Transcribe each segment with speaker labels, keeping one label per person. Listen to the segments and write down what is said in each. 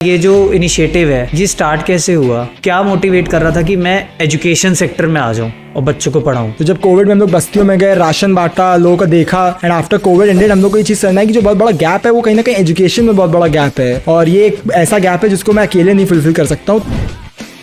Speaker 1: ये जो इनिशिएटिव है ये स्टार्ट कैसे हुआ, क्या मोटिवेट कर रहा था कि मैं एजुकेशन सेक्टर में आ जाऊं और बच्चों को पढ़ाऊं?
Speaker 2: तो जब कोविड में हम लोग बस्तियों में गए, राशन बांटा, लोगों को देखा एंड आफ्टर कोविड एंडेड हम लोग को ये चीज़ करना है कि जो बहुत बड़ा गैप है वो कहीं ना कहीं एजुकेशन में बहुत बड़ा गैप है, और ये एक ऐसा गैप है जिसको मैं अकेले नहीं फुलफिल कर सकता हूँ।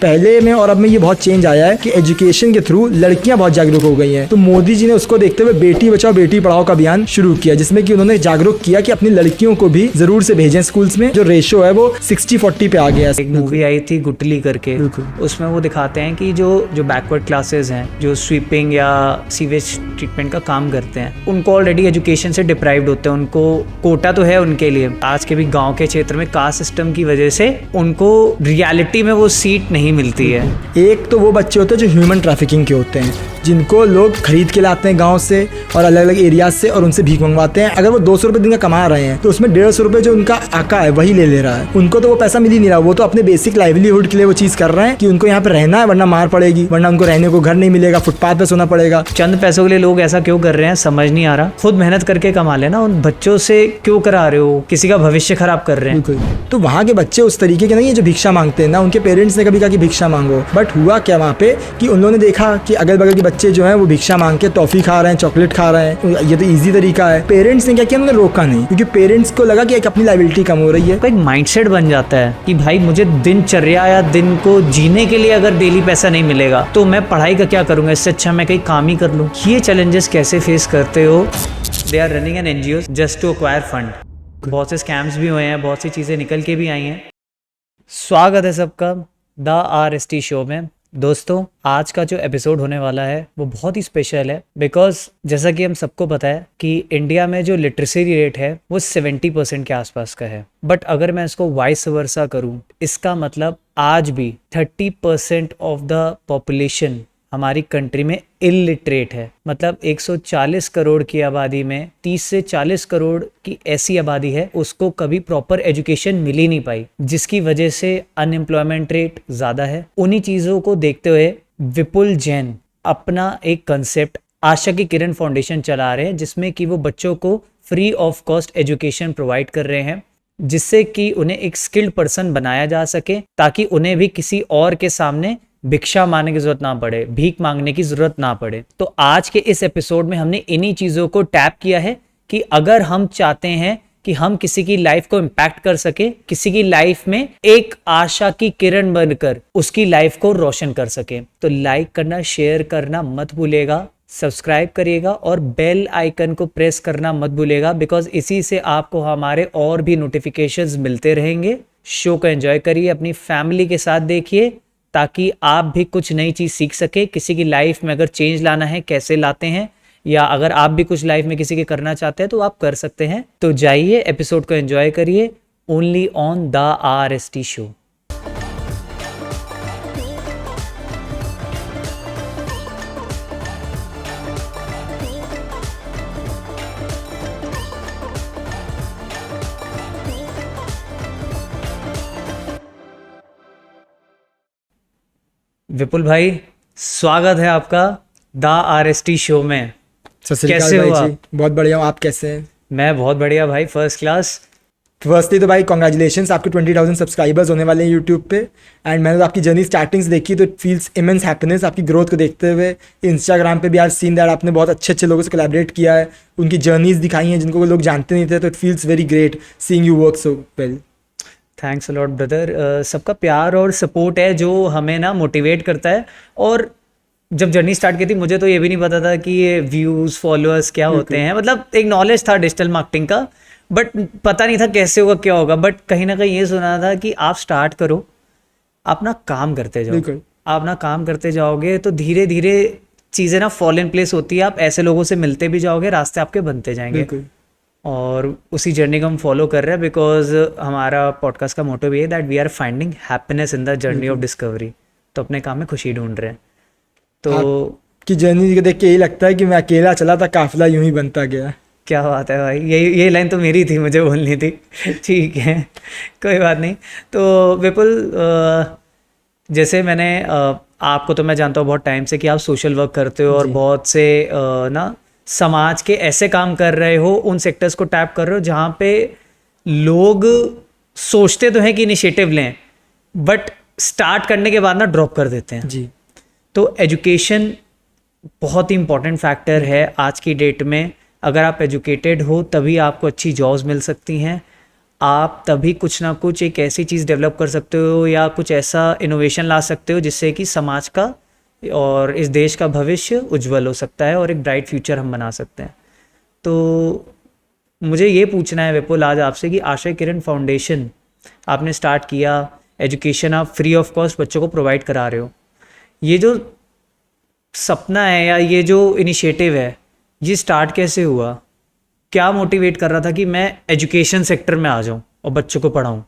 Speaker 2: पहले में और अब में ये बहुत चेंज आया है कि एजुकेशन के थ्रू लड़कियां बहुत जागरूक हो गई हैं। तो मोदी जी ने उसको देखते हुए बेटी बचाओ बेटी पढ़ाओ का अभियान शुरू किया, जिसमें कि उन्होंने जागरूक किया कि अपनी लड़कियों को भी जरूर से भेजें स्कूल्स में। जो रेशो है वो 60-40 पे आ गया है।
Speaker 1: एक मूवी आई थी गुटली करके, उसमें वो दिखाते हैं कि जो बैकवर्ड क्लासेस हैं, जो स्वीपिंग या सीवेज ट्रीटमेंट का काम करते हैं, उनको ऑलरेडी एजुकेशन से डिप्राइव्ड होते हैं। उनको कोटा तो है उनके लिए, आज के भी गाँव के क्षेत्र में कास्ट सिस्टम की वजह से उनको रियलिटी में वो सीट नहीं मिलती है।
Speaker 2: एक तो वो बच्चे होते हैं जो ह्यूमन ट्रैफिकिंग के होते हैं, जिनको लोग खरीद के लाते हैं गांव से और अलग अलग एरियाज से और उनसे भीख मंगवाते हैं। अगर वो 200 रुपये दिन का कमा रहे हैं तो उसमें 150 रुपये जो उनका आका है वही ले रहा है। उनको तो वो पैसा मिल ही नहीं रहा, वो तो अपने बेसिक लाइवलीहुड के लिए वो चीज़ कर रहे हैं कि उनको यहाँ पे रहना है वरना मार पड़ेगी, वरना उनको रहने को घर नहीं मिलेगा, फुटपाथ पे सोना पड़ेगा।
Speaker 1: चंद पैसों के लिए लोग ऐसा क्यों कर रहे हैं समझ नहीं आ रहा। खुद मेहनत करके कमा लेना, उन बच्चों से क्यों करा रहे हो, किसी का भविष्य खराब कर रहे हैं।
Speaker 2: तो वहाँ के बच्चे उस तरीके के नहीं है जो भिक्षा मांगते हैं ना, उनके पेरेंट्स ने कभी कहा कि भिक्षा मांगो, बट हुआ क्या वहाँ पे कि उन लोगों ने देखा कि अगल बगल के बच्चे जो हैं वो भिक्षा मांग के टॉफी खा रहे हैं, चॉकलेट खा रहे हैं, ये तो इजी तरीका है। पेरेंट्स ने क्या किया, उन्होंने रोका नहीं, क्योंकि पेरेंट्स को लगा कि एक अपनी लायबिलिटी कम हो रही है।
Speaker 1: एक माइंडसेट बन जाता है कि भाई मुझे दिनचर्या या दिन को जीने के लिए अगर डेली पैसा नहीं मिलेगा तो मैं पढ़ाई का क्या करूंगा, इससे अच्छा मैं कहीं काम ही कर लूं। ये चैलेंजेस कैसे फेस करते हो? They are running an NGO just to acquire fund. बहुत से स्कैम्स भी हुए हैं, बहुत सी चीज़ें निकल के भी आई हैं। स्वागत है सबका द RST शो में। दोस्तों, आज का जो एपिसोड होने वाला है वो बहुत ही स्पेशल है, बिकॉज जैसा कि हम सबको पता है कि इंडिया में जो लिटरेसी रेट है वो 70% के आसपास का है। बट अगर मैं इसको वाइस वर्सा करूं, इसका मतलब आज भी 30% ऑफ द पॉपुलेशन हमारी कंट्री में इलिटरेट है। मतलब 140 करोड़ की आबादी में 30 से 40 करोड़ की ऐसी आबादी है उसको कभी प्रॉपर एजुकेशन मिल ही नहीं पाई, जिसकी वजह से अनएम्प्लॉयमेंट रेट ज़्यादा है। उन्हीं चीज़ों को देखते हुए विपुल जैन अपना एक कंसेप्ट आशा की किरण फाउंडेशन चला रहे हैं, जिसमें कि वो बच्चों को free of cost education provide कर रहे हैं, जिससे कि उन्हें एक स्किल्ड पर्सन बनाया जा सके, ताकि उन्हें भी किसी और के सामने भिक्षा मांगने की जरूरत ना पड़े, भीख मांगने की जरूरत ना पड़े। तो आज के इस एपिसोड में हमने इन्हीं चीजों को टैप किया है कि अगर हम चाहते हैं कि हम किसी की लाइफ को इम्पैक्ट कर सके, किसी की लाइफ में एक आशा की किरण बनकर उसकी लाइफ को रोशन कर सके, तो लाइक करना, शेयर करना मत भूलिएगा, सब्सक्राइब करिएगा और बेल आइकन को प्रेस करना मत भूलिएगा, बिकॉज इसी से आपको हमारे और भी नोटिफिकेशंस मिलते रहेंगे। शो को एंजॉय करिए, अपनी फैमिली के साथ देखिए, ताकि आप भी कुछ नई चीज़ सीख सके। किसी की लाइफ में अगर चेंज लाना है कैसे लाते हैं, या अगर आप भी कुछ लाइफ में किसी के करना चाहते हैं तो आप कर सकते हैं। तो जाइए, एपिसोड को एंजॉय करिए, only on the RST show. Vipul भाई, स्वागत है आपका द RST शो में। कैसे हो आप?
Speaker 2: बहुत बढ़िया हूँ, आप कैसे हैं?
Speaker 1: मैं बहुत बढ़िया भाई, फर्स्ट क्लास।
Speaker 2: फर्स्टली तो भाई कॉन्ग्रेचुलेशंस, आपके 20,000 सब्सक्राइबर्स होने वाले हैं यूट्यूब पे। एंड मैंने तो आपकी जर्नी स्टार्टिंग से देखी, तो इट फील्स इमेंस हैप्पीनेस आपकी ग्रोथ को देखते हुए। इंस्टाग्राम पे भी आज सीन दैट आपने बहुत अच्छे अच्छे लोगों से कोलैबोरेट किया है, उनकी जर्नीज दिखाई हैं जिनको लोग जानते नहीं थे, तो it feels very great seeing you work so well.
Speaker 1: Thanks a lot brother. सबका प्यार और सपोर्ट है जो हमें ना मोटिवेट करता है। और जब जर्नी स्टार्ट की थी मुझे तो ये भी नहीं पता था कि ये व्यूज़ फॉलोअर्स क्या होते हैं। मतलब एक नॉलेज था डिजिटल मार्केटिंग का, बट पता नहीं था कैसे होगा, क्या होगा। बट कहीं ना कहीं ये सुना था कि आप स्टार्ट करो, अपना काम करते जाओ, आप ना काम करते जाओगे तो धीरे धीरे चीज़ें ना फॉल इन प्लेस होती है। आप ऐसे लोगों से मिलते भी जाओगे, रास्ते आपके बनते जाएंगे। और उसी जर्नी को हम फॉलो कर रहे हैं, बिकॉज हमारा पॉडकास्ट का मोटो भी है that we are finding happiness in the journey of discovery. तो अपने काम में खुशी ढूंढ रहे हैं। तो
Speaker 2: कि जर्नी को देख के यही लगता है कि मैं अकेला चला था, काफिला यूं ही बनता गया।
Speaker 1: क्या बात है भाई, ये लाइन तो मेरी थी, मुझे बोलनी थी। ठीक है, कोई बात नहीं। तो विपुल, जैसे मैंने आपको तो मैं जानता हूँ बहुत टाइम से कि आप सोशल वर्क करते हो और बहुत से ना समाज के ऐसे काम कर रहे हो, उन सेक्टर्स को टैप कर रहे हो जहाँ पे लोग सोचते तो हैं कि इनिशिएटिव लें, बट स्टार्ट करने के बाद ना ड्रॉप कर देते हैं।
Speaker 2: जी।
Speaker 1: तो एजुकेशन बहुत ही इंपॉर्टेंट फैक्टर है आज की डेट में। अगर आप एजुकेटेड हो तभी आपको अच्छी जॉब्स मिल सकती हैं, आप तभी कुछ ना कुछ एक ऐसी चीज़ डेवलप कर सकते हो या कुछ ऐसा इनोवेशन ला सकते हो जिससे कि समाज का और इस देश का भविष्य उज्जवल हो सकता है और एक ब्राइट फ्यूचर हम बना सकते हैं। तो मुझे ये पूछना है विपुल आज आपसे कि आशय किरण फाउंडेशन आपने स्टार्ट किया, एजुकेशन आप फ्री ऑफ कॉस्ट बच्चों को प्रोवाइड करा रहे हो, ये जो सपना है या ये जो इनिशिएटिव है ये स्टार्ट कैसे हुआ? क्या मोटिवेट कर रहा था कि मैं एजुकेशन सेक्टर में आ जाऊं और बच्चों को पढ़ाऊं?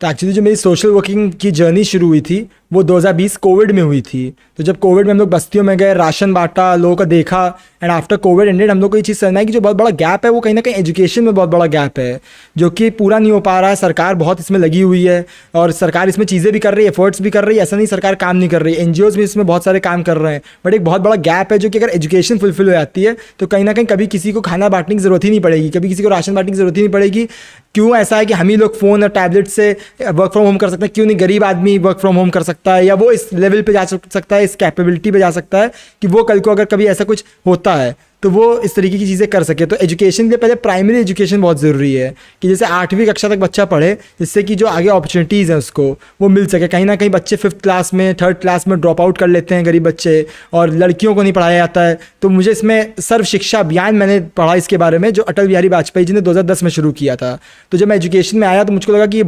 Speaker 2: तो एक्चुअली जो मेरी सोशल वर्किंग की जर्नी शुरू हुई थी वो 2020 कोविड में हुई थी। तो जब कोविड में हम लोग बस्तियों में गए, राशन बांटा, लोगों को देखा, एंड आफ्टर कोविड एंडेड हम लोग को ये चीज़ समझना है कि जो बहुत बड़ा गैप है वो कहीं ना कहीं एजुकेशन में बहुत बड़ा गैप है, जो कि पूरा नहीं हो पा रहा है। सरकार बहुत इसमें लगी हुई है और सरकार इसमें चीज़ें भी कर रही है, एफर्ट्स भी कर रही है, ऐसा नहीं सरकार काम नहीं कर रही है, NGOs भी इसमें बहुत सारे काम कर रहे हैं, बट एक बहुत बड़ा गैप है जो कि अगर एजुकेशन फुलफिल हो जाती है तो कहीं ना कहीं कभी किसी को खाना बांटने की ज़रूरत ही नहीं पड़ेगी, कभी किसी को राशन बांटने की ज़रूरत ही नहीं पड़ेगी। क्यों ऐसा है कि हम ही लोग फ़ोन और टैबलेट से वर्क फ्रॉम होम कर सकते हैं, क्यों नहीं गरीब आदमी वर्क फ्रॉम होम कर सकता है, या वो इस लेवल पे जा सकता है, इस कैपेबिलिटी पे जा सकता है कि वो कल को अगर कभी ऐसा कुछ होता है तो वो इस तरीके की चीज़ें कर सके। तो एजुकेशन के लिए पहले प्राइमरी एजुकेशन बहुत ज़रूरी है कि जैसे 8वीं कक्षा तक बच्चा पढ़े, जिससे कि जो आगे अपॉर्चुनिटीज़ हैं उसको वो मिल सके। कहीं ना कहीं बच्चे 5th क्लास में 3rd क्लास में ड्रॉप आउट कर लेते हैं गरीब बच्चे, और लड़कियों को नहीं पढ़ाया जाता है। तो मुझे इसमें सर्व शिक्षा अभियान मैंने पढ़ा इसके बारे में, जो अटल बिहारी वाजपेयी जी ने 2010 में शुरू किया था। तो जब मैं एजुकेशन में आया तो मुझको लगा कि ये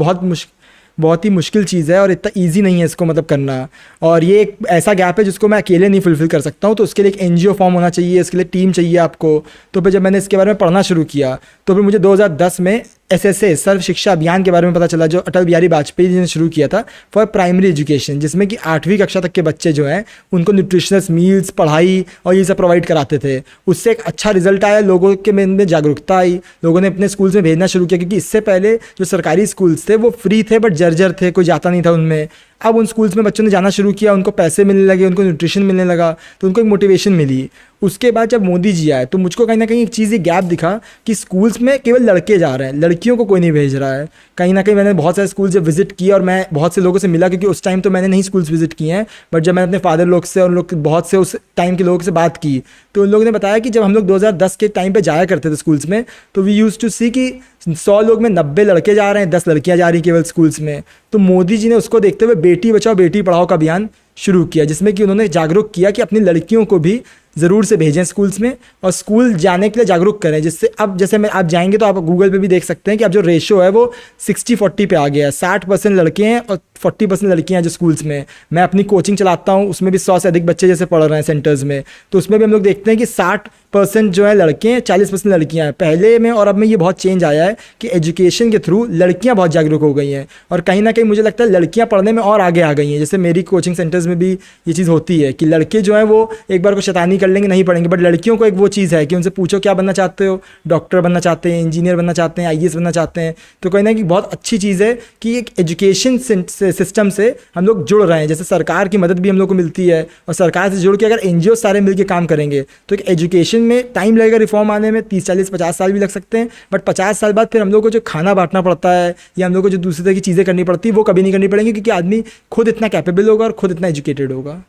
Speaker 2: बहुत ही मुश्किल चीज़ है और इतना ईजी नहीं है इसको मतलब करना, और ये एक ऐसा गैप है जिसको मैं अकेले नहीं फुलफिल कर सकता हूँ। तो उसके लिए एक NGO फॉर्म होना चाहिए, इसके लिए टीम चाहिए आपको। तो फिर जब मैंने इसके बारे में पढ़ना शुरू किया तो फिर मुझे 2010 में SSA सर्व शिक्षा अभियान के बारे में पता चला, जो अटल बिहारी वाजपेयी जी ने शुरू किया था फॉर प्राइमरी एजुकेशन, जिसमें कि 8वीं कक्षा तक के बच्चे जो हैं उनको न्यूट्रिशनस मील्स, पढ़ाई और ये सब प्रोवाइड कराते थे। उससे एक अच्छा रिजल्ट आया, लोगों के मन में जागरूकता आई, लोगों ने अपने स्कूल्स में भेजना शुरू किया, क्योंकि इससे पहले जो सरकारी स्कूल्स थे वो फ्री थे बट जर्जर थे, कोई जाता नहीं था उनमें। अब उन स्कूल्स में बच्चों ने जाना शुरू किया, उनको पैसे मिलने लगे, उनको न्यूट्रिशन मिलने लगा, तो उनको एक मोटिवेशन मिली। उसके बाद जब मोदी जी आए तो मुझको कहीं ना कहीं एक चीज़ ये गैप दिखा कि स्कूल्स में केवल लड़के जा रहे हैं, लड़कियों को कोई नहीं भेज रहा है। कहीं ना कहीं मैंने बहुत सारे स्कूल जब विजिट किए और मैं बहुत से लोगों से मिला, क्योंकि उस टाइम तो मैंने नहीं स्कूल्स विजिट किए हैं, बट जब मैंने अपने फादर लोग से और लोग बहुत से उस टाइम के लोगों से बात की तो उन लोगों ने बताया कि जब हम लोग 2010 के टाइम पे जाया करते थे स्कूल्स में तो वी यूज़ टू सी कि 100 लोग में 90 लड़के जा रहे हैं, 10 लड़कियां जा रही केवल स्कूल्स में। तो मोदी जी ने उसको देखते हुए बेटी बचाओ बेटी पढ़ाओ का अभियान शुरू किया, जिसमें कि उन्होंने जागरूक किया कि अपनी लड़कियों को भी ज़रूर से भेजें स्कूल्स में और स्कूल जाने के लिए जागरूक करें। जिससे अब जैसे मैं आप जाएंगे तो आप गूगल पे भी देख सकते हैं कि अब जो रेशो है वो 60-40 पे आ गया है। 60% लड़के हैं और 40% लड़कियां हैं जो स्कूल्स में। मैं अपनी कोचिंग चलाता हूँ, उसमें भी 100 से अधिक बच्चे जैसे पढ़ रहे हैं सेंटर्स में, तो उसमें भी हम लोग देखते हैं कि 60% जो है लड़के हैं, 40% लड़कियां हैं। पहले में और अब में ये बहुत चेंज आया है कि एजुकेशन के थ्रू लड़कियां बहुत जागरूक हो गई हैं, और कहीं ना कहीं मुझे लगता है लड़कियां पढ़ने में और आगे आ गई हैं। जैसे मेरी कोचिंग सेंटर्स में भी ये चीज़ होती है कि लड़के जो हैं वो एक बार को शैतानी कर लेंगे, नहीं पढ़ेंगे, बट लड़कियों को एक वो चीज़ है कि उनसे पूछो क्या बनना चाहते हो, डॉक्टर बनना चाहते हैं, इंजीनियर बनना चाहते हैं, IAS बनना चाहते हैं। तो कहीं ना कहीं बहुत अच्छी चीज़ है कि एक एजुकेशन सिस्टम से हम लोग जुड़ रहे हैं। जैसे सरकार की मदद भी हम लोग को मिलती है, और सरकार से जुड़ के अगर NGO सारे मिलकर काम करेंगे तो एक एजुकेशन में टाइम लगेगा रिफॉर्म आने में, 30-40-50 साल भी लग सकते हैं, बट 50 साल बाद फिर हम लोग को जो खाना बांटना पड़ता है या हम लोग को जो दूसरी तरह की चीज़ें करनी पड़ती है वो कभी नहीं करनी पड़ेंगी, क्योंकि आदमी खुद इतना कैपेबल होगा और खुद इतना एजुकेटेड होगा।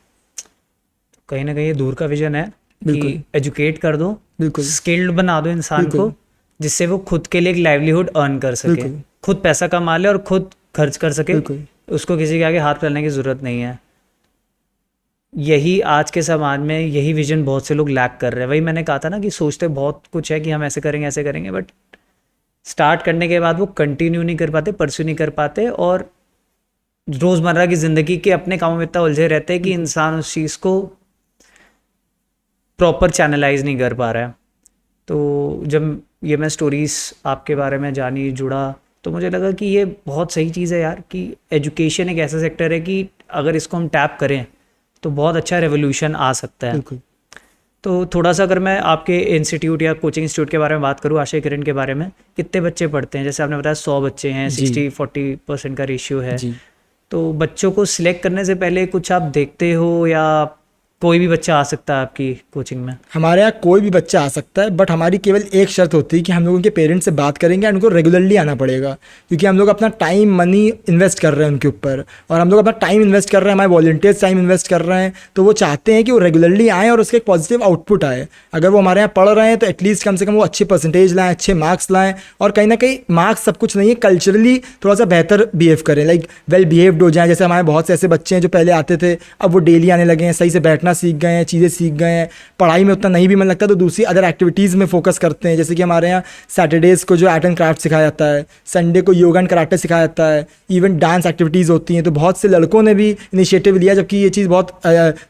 Speaker 1: कहीं ना कहीं ये दूर का विजन है कि एजुकेट कर दो,
Speaker 2: बिल्कुल
Speaker 1: स्किल्ड बना दो इंसान को, जिससे वो खुद के लिए एक लाइवलीहुड अर्न कर सके, खुद पैसा कमा ले और खुद खर्च कर सके, उसको किसी के आगे हाथ फैलाने की ज़रूरत नहीं है। यही आज के समाज में यही विजन बहुत से लोग लैक कर रहे हैं। वही मैंने कहा था ना कि सोचते बहुत कुछ है कि हम ऐसे करेंगे, बट स्टार्ट करने के बाद वो कंटिन्यू नहीं कर पाते, परस्यू नहीं कर पाते, और रोज़मर्रा की ज़िंदगी के अपने कामों में इतना उलझे रहते हैं कि इंसान उस चीज़ को प्रॉपर चैनलाइज नहीं कर पा रहा है। तो जब ये मैं स्टोरीज़ आपके बारे में जानी, जुड़ा, तो मुझे लगा कि ये बहुत सही चीज़ है यार, कि एजुकेशन एक ऐसा सेक्टर है कि अगर इसको हम टैप करें तो बहुत अच्छा रेवोल्यूशन आ सकता है। तो थोड़ा सा अगर मैं आपके इंस्टीट्यूट या कोचिंग इंस्टीट्यूट के बारे में बात करूँ, आशय किरण के बारे में, कितने बच्चे पढ़ते हैं? जैसे आपने बताया 100 बच्चे हैं, 60-40% का रेशियो है। तो बच्चों को सिलेक्ट करने से पहले कुछ आप देखते हो या कोई भी बच्चा आ सकता है आपकी कोचिंग में?
Speaker 2: हमारे यहाँ कोई भी बच्चा आ सकता है, बट हमारी केवल एक शर्त होती है कि हम लोग उनके पेरेंट्स से बात करेंगे और उनको रेगुलरली आना पड़ेगा, क्योंकि हम लोग अपना टाइम मनी इन्वेस्ट कर रहे हैं उनके ऊपर, और हम लोग अपना टाइम इन्वेस्ट कर रहे हैं, हमारे वॉलंटियर्स टाइम इन्वेस्ट कर रहे हैं, तो वो चाहते हैं कि वो रेगुलरली आएँ और उसका एक पॉजिटिव आउटपुट आए। अगर वो हमारे यहाँ पढ़ रहे हैं तो एटलीस्ट कम से कम वो अच्छे परसेंटेज लाएँ, अच्छे मार्क्स लाएँ, और कहीं ना कहीं मार्क्स सब कुछ नहीं है, कल्चरली थोड़ा सा बेहतर बिहेव करें, लाइक वेल बिहेव्ड हो जाए। जैसे हमारे बहुत से ऐसे बच्चे हैं जो पहले आते थे, अब वो डेली आने लगे हैं, सही से बैठना सीख गए हैं, चीज़ें सीख गए हैं, पढ़ाई में उतना नहीं भी मन लगता तो दूसरी अदर एक्टिविटीज़ में फोकस करते हैं। जैसे कि हमारे यहाँ सैटरडेज़ को जो आर्ट एंड क्राफ्ट सिखाया जाता है, संडे को योगा एंड कराटे सिखाया जाता है, इवन डांस एक्टिविटीज़ होती हैं। तो बहुत से लड़कों ने भी इनिशिएटिव लिया, जबकि ये चीज़ बहुत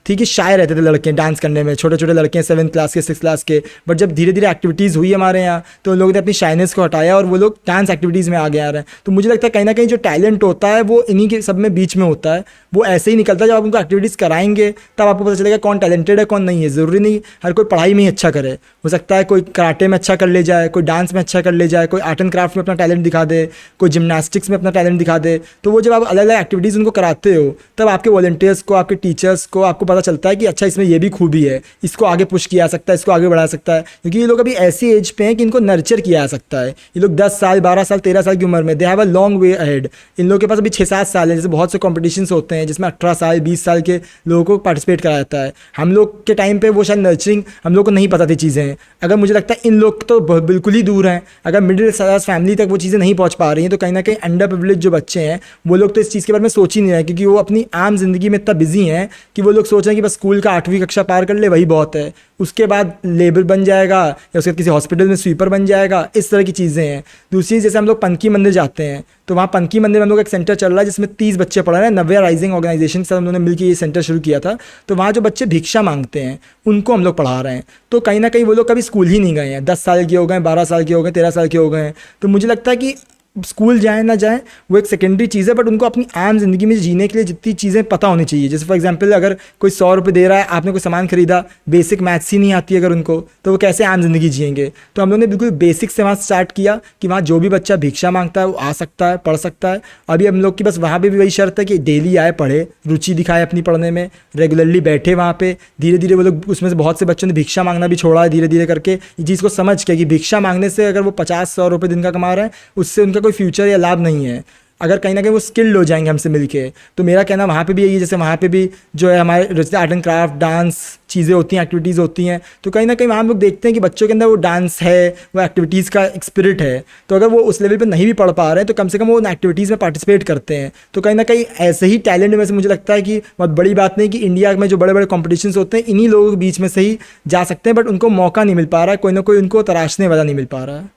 Speaker 2: थी कि शाय रहते थे लड़के डांस करने में, छोटे छोटे लड़के 7th क्लास के 6th क्लास के, बट जब धीरे धीरे एक्टिविटीज़ हुई हमारे यहाँ तो उन लोगों ने अपनी शाइनेस को हटाया और वो लोग डांस एक्टिविटीज़ में आगे आ रहे हैं। तो मुझे लगता है कहीं ना कहीं जो टैलेंट होता है वो इन्हीं के सब में बीच में होता है, वो ऐसे ही निकलता है। जब आप उनको एक्टिविटीज़ कराएंगे तब आपको पता चलेगा कौन टैलेंटेड है कौन नहीं है। ज़रूरी नहीं हर कोई पढ़ाई में ही अच्छा करे, हो सकता है कोई कराटे में अच्छा कर ले जाए, कोई डांस में अच्छा कर ले जाए, कोई आर्ट एंड क्राफ्ट में अपना टैलेंट दिखा दे, कोई जिम्नास्टिक्स में अपना टैलेंट दिखा दे। तो वो जब आप अलग अलग एक्टिविटीज़ उनको कराते हो तब आपके वॉलंटियर्स को, आपके टीचर्स को आपको पता चलता है कि अच्छा इसमें ये भी खूबी है, इसको आगे पुश किया जा सकता है, इसको आगे बढ़ा सकता है। क्योंकि ये लोग अभी ऐसी एज पे हैं कि इनको नर्चर किया जा सकता है। ये लोग 10 साल 12 साल 13 साल की उम्र में, they have a long way ahead. इन लोगों के पास अभी 6-7 साल है। जैसे बहुत से कॉम्पिटिशन्स होते हैं जिसमें 18 साल 20 साल के लोगों को पार्टिसिपेट कराया जाता है। हम लोग के टाइम पे वो शायद नर्चरिंग हम लोग को नहीं पता थी चीज़ें। अगर मुझे लगता है इन लोग तो बिल्कुल ही दूर हैं। अगर मिडिल क्लास फैमिली तक वो चीज़ें नहीं पहुंच पा रही हैं तो कहीं ना कहीं अंडर प्रिविलेज जो बच्चे हैं वो लोग तो इस चीज़ के बारे में सोच ही नहीं रहे, क्योंकि वो अपनी आम जिंदगी में इतना बिजी हैं कि वो लोग सोच रहे हैं कि बस स्कूल का 8वीं कक्षा पार कर ले वही बहुत है, उसके बाद लेबर बन जाएगा या उसके बाद किसी हॉस्पिटल में स्वीपर बन जाएगा। इस तरह की चीज़ें हैं। दूसरी जैसे हम लोग पनकी मंदिर जाते हैं तो वहाँ पनकी मंदिर में हम लोग एक सेंटर चल रहा है जिसमें 30 बच्चे पढ़ रहे हैं। नव्या राइजिंग ऑर्गेनाइजेशन से हम लोगों ने मिलकर ये सेंटर शुरू किया था। तो वहाँ जो बच्चे भिक्षा मांगते हैं उनको हम लोग पढ़ा रहे हैं। तो कहीं ना कहीं वो लोग कभी स्कूल ही नहीं गए हैं, 10 साल के हो गए, 12 साल के हो गए, 13 साल के हो गए हैं। तो मुझे लगता है कि स्कूल जाए ना जाए वो एक सेकेंडरी चीज़ है, बट उनको अपनी आम जिंदगी में जीने के लिए जितनी चीज़ें पता होनी चाहिए। जैसे फॉर एग्जांपल अगर कोई 100 रुपये दे रहा है, आपने कोई सामान खरीदा, बेसिक मैथ्स ही नहीं आती है अगर उनको, तो वो कैसे आम जिंदगी जिएंगे। तो हम लोगों ने बिल्कुल बेसिक से वहाँ स्टार्ट किया कि वहाँ जो भी बच्चा भिक्षा मांगता है वो आ सकता है, पढ़ सकता है। अभी हम लोग की बस वहाँ पर भी वही शर्त है कि डेली आए, पढ़े, रुचि दिखाए अपनी पढ़ने में, रेगुलरली बैठे वहाँ पे। धीरे धीरे वो लोग, उसमें से बहुत से बच्चों ने भिक्षा मांगना भी छोड़ा है धीरे धीरे करके, ये चीज़ को समझ के कि भिक्षा मांगने से अगर वो 50-100 रुपये दिन का कमा रहे हैं उससे उनका कोई फ्यूचर या लाभ नहीं है। अगर कहीं ना कहीं वो स्किल्ड हो जाएंगे हमसे मिलके। तो मेरा कहना वहाँ पे भी यही है, जैसे वहाँ पे भी जो है हमारे जैसे आर्ट एंड क्राफ्ट, डांस चीज़ें होती हैं, एक्टिविटीज़ होती हैं, तो कहीं ना कहीं वहाँ हम लोग देखते हैं कि बच्चों के अंदर वो डांस है, वो एक्टिविटीज़ का एक स्पिरिट है। तो अगर वो उस लेवल पे नहीं भी पढ़ पा रहे हैं तो कम से कम वो उन एक्टिविटीज़ में पार्टिसिपेट करते हैं। तो कहीं ना कहीं ऐसे ही टैलेंट में से मुझे लगता है कि बहुत बड़ी बात नहीं कि इंडिया में जो बड़े बड़े कॉम्पिटिशन्स होते हैं इन्हीं लोगों के बीच में से ही जा सकते हैं, बट उनको मौका नहीं मिल पा रहा है, कोई ना कोई उनको तराशने वाला नहीं मिल पा रहा है।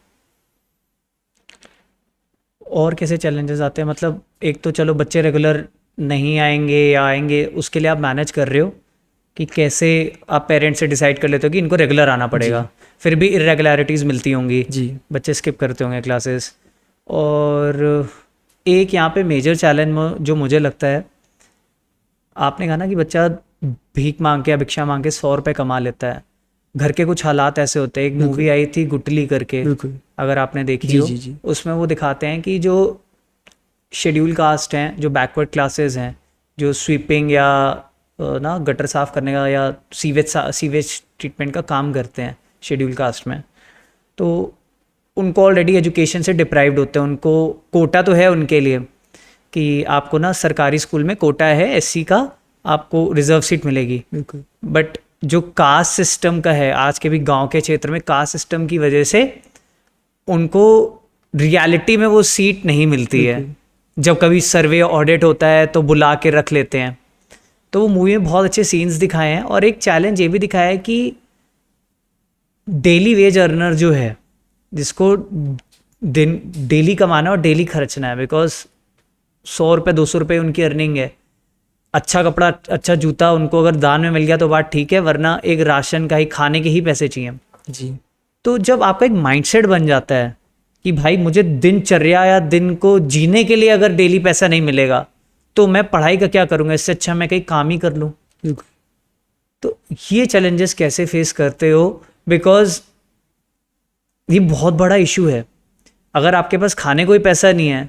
Speaker 1: और कैसे चैलेंजेस आते हैं? मतलब एक तो चलो बच्चे रेगुलर नहीं आएंगे या आएंगे, उसके लिए आप मैनेज कर रहे हो कि कैसे आप पेरेंट्स से डिसाइड कर लेते हो कि इनको रेगुलर आना पड़ेगा, फिर भी इरेगुलरिटीज़ मिलती होंगी
Speaker 2: जी,
Speaker 1: बच्चे स्किप करते होंगे क्लासेस। और एक यहाँ पे मेजर चैलेंज जो मुझे लगता है, आपने कहा ना कि बच्चा भीख मांग के या भिक्षा मांग के 100 रुपये कमा लेता है। घर के कुछ हालात ऐसे होते हैं। एक मूवी आई थी गुटली करके, अगर आपने देखी हो, उसमें वो दिखाते हैं कि जो शेड्यूल कास्ट हैं, जो बैकवर्ड क्लासेस हैं, जो स्वीपिंग या ना गटर साफ करने का या सीवेज ट्रीटमेंट का काम करते हैं शेड्यूल कास्ट में, तो उनको ऑलरेडी एजुकेशन से डिप्राइव्ड होते हैं। उनको कोटा तो है उनके लिए कि आपको ना सरकारी स्कूल में कोटा है एससी का, आपको रिजर्व सीट मिलेगी। बट जो कास्ट सिस्टम का है, आज के भी गांव के क्षेत्र में कास्ट सिस्टम की वजह से उनको रियलिटी में वो सीट नहीं मिलती है। जब कभी सर्वे ऑडिट होता है तो बुला के रख लेते हैं। तो वो मूवी में बहुत अच्छे सीन्स दिखाए हैं। और एक चैलेंज ये भी दिखाया है कि डेली वेज अर्नर जो है, जिसको दिन डेली कमाना और डेली खर्चना है, बिकॉज 100 रुपये 200 रुपये उनकी अर्निंग है। अच्छा कपड़ा, अच्छा जूता उनको अगर दान में मिल गया तो बात ठीक है, वरना एक राशन का ही, खाने के ही पैसे चाहिए
Speaker 2: जी।
Speaker 1: तो जब आपका एक माइंडसेट बन जाता है कि भाई मुझे दिनचर्या या दिन को जीने के लिए अगर डेली पैसा नहीं मिलेगा तो मैं पढ़ाई का क्या करूँगा, इससे अच्छा मैं कहीं काम ही कर लूँ। तो ये चैलेंजेस कैसे फेस करते हो? बिकॉज ये बहुत बड़ा इशू है। अगर आपके पास खाने को ही पैसा नहीं है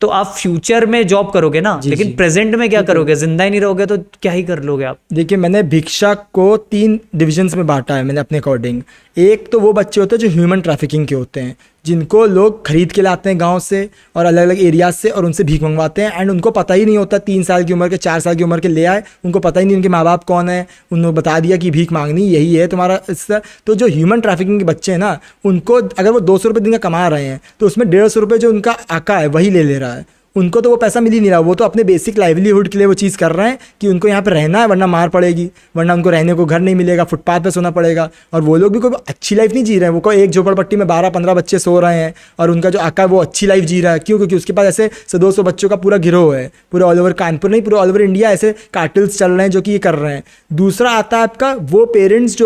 Speaker 1: तो आप फ्यूचर में जॉब करोगे ना, लेकिन प्रेजेंट में क्या करोगे? जिंदा ही नहीं रहोगे तो क्या ही कर लोगे आप?
Speaker 2: देखिए, मैंने भिक्षा को 3 डिविजन्स में बांटा है मैंने अपने अकॉर्डिंग। एक तो वो बच्चे होते हैं जो ह्यूमन ट्रैफिकिंग के होते हैं, जिनको लोग खरीद के लाते हैं गांव से और अलग अलग एरियाज से और उनसे भीख मंगवाते हैं, एंड उनको पता ही नहीं होता, 3 साल की उम्र के 4 साल की उम्र के ले आए, उनको पता ही नहीं उनके माँ बाप कौन है, उन्होंने बता दिया कि भीख मांगनी यही है तुम्हारा। इससे तो जो ह्यूमन ट्रैफिकिंग के बच्चे हैं ना, उनको अगर वो 200 रुपये दिन का कमा रहे हैं तो उसमें 150 रुपये जो उनका आका है वही ले रहा है। उनको तो वो पैसा मिल ही नहीं रहा, वो तो अपने बेसिक लाइवलीहुड के लिए वो चीज़ कर रहे हैं कि उनको यहाँ पे रहना है, वरना मार पड़ेगी, वरना उनको रहने को घर नहीं मिलेगा, फुटपाथ पे सोना पड़ेगा। और वो लोग भी कोई अच्छी लाइफ नहीं जी रहे हैं, वो कोई एक झोपड़पट्टी में 12-15 बच्चे सो रहे हैं और उनका जो आका है वो अच्छी लाइफ जी रहा है। क्यों? क्योंकि उसके पास ऐसे 200 बच्चों का पूरा गिरोह है, पूरे ऑल ओवर कानपुर नहीं, पूरे ऑल ओवर इंडिया ऐसे कार्टल्स चल रहे हैं जो कि ये कर रहे हैं। दूसरा आता है आपका वो पेरेंट्स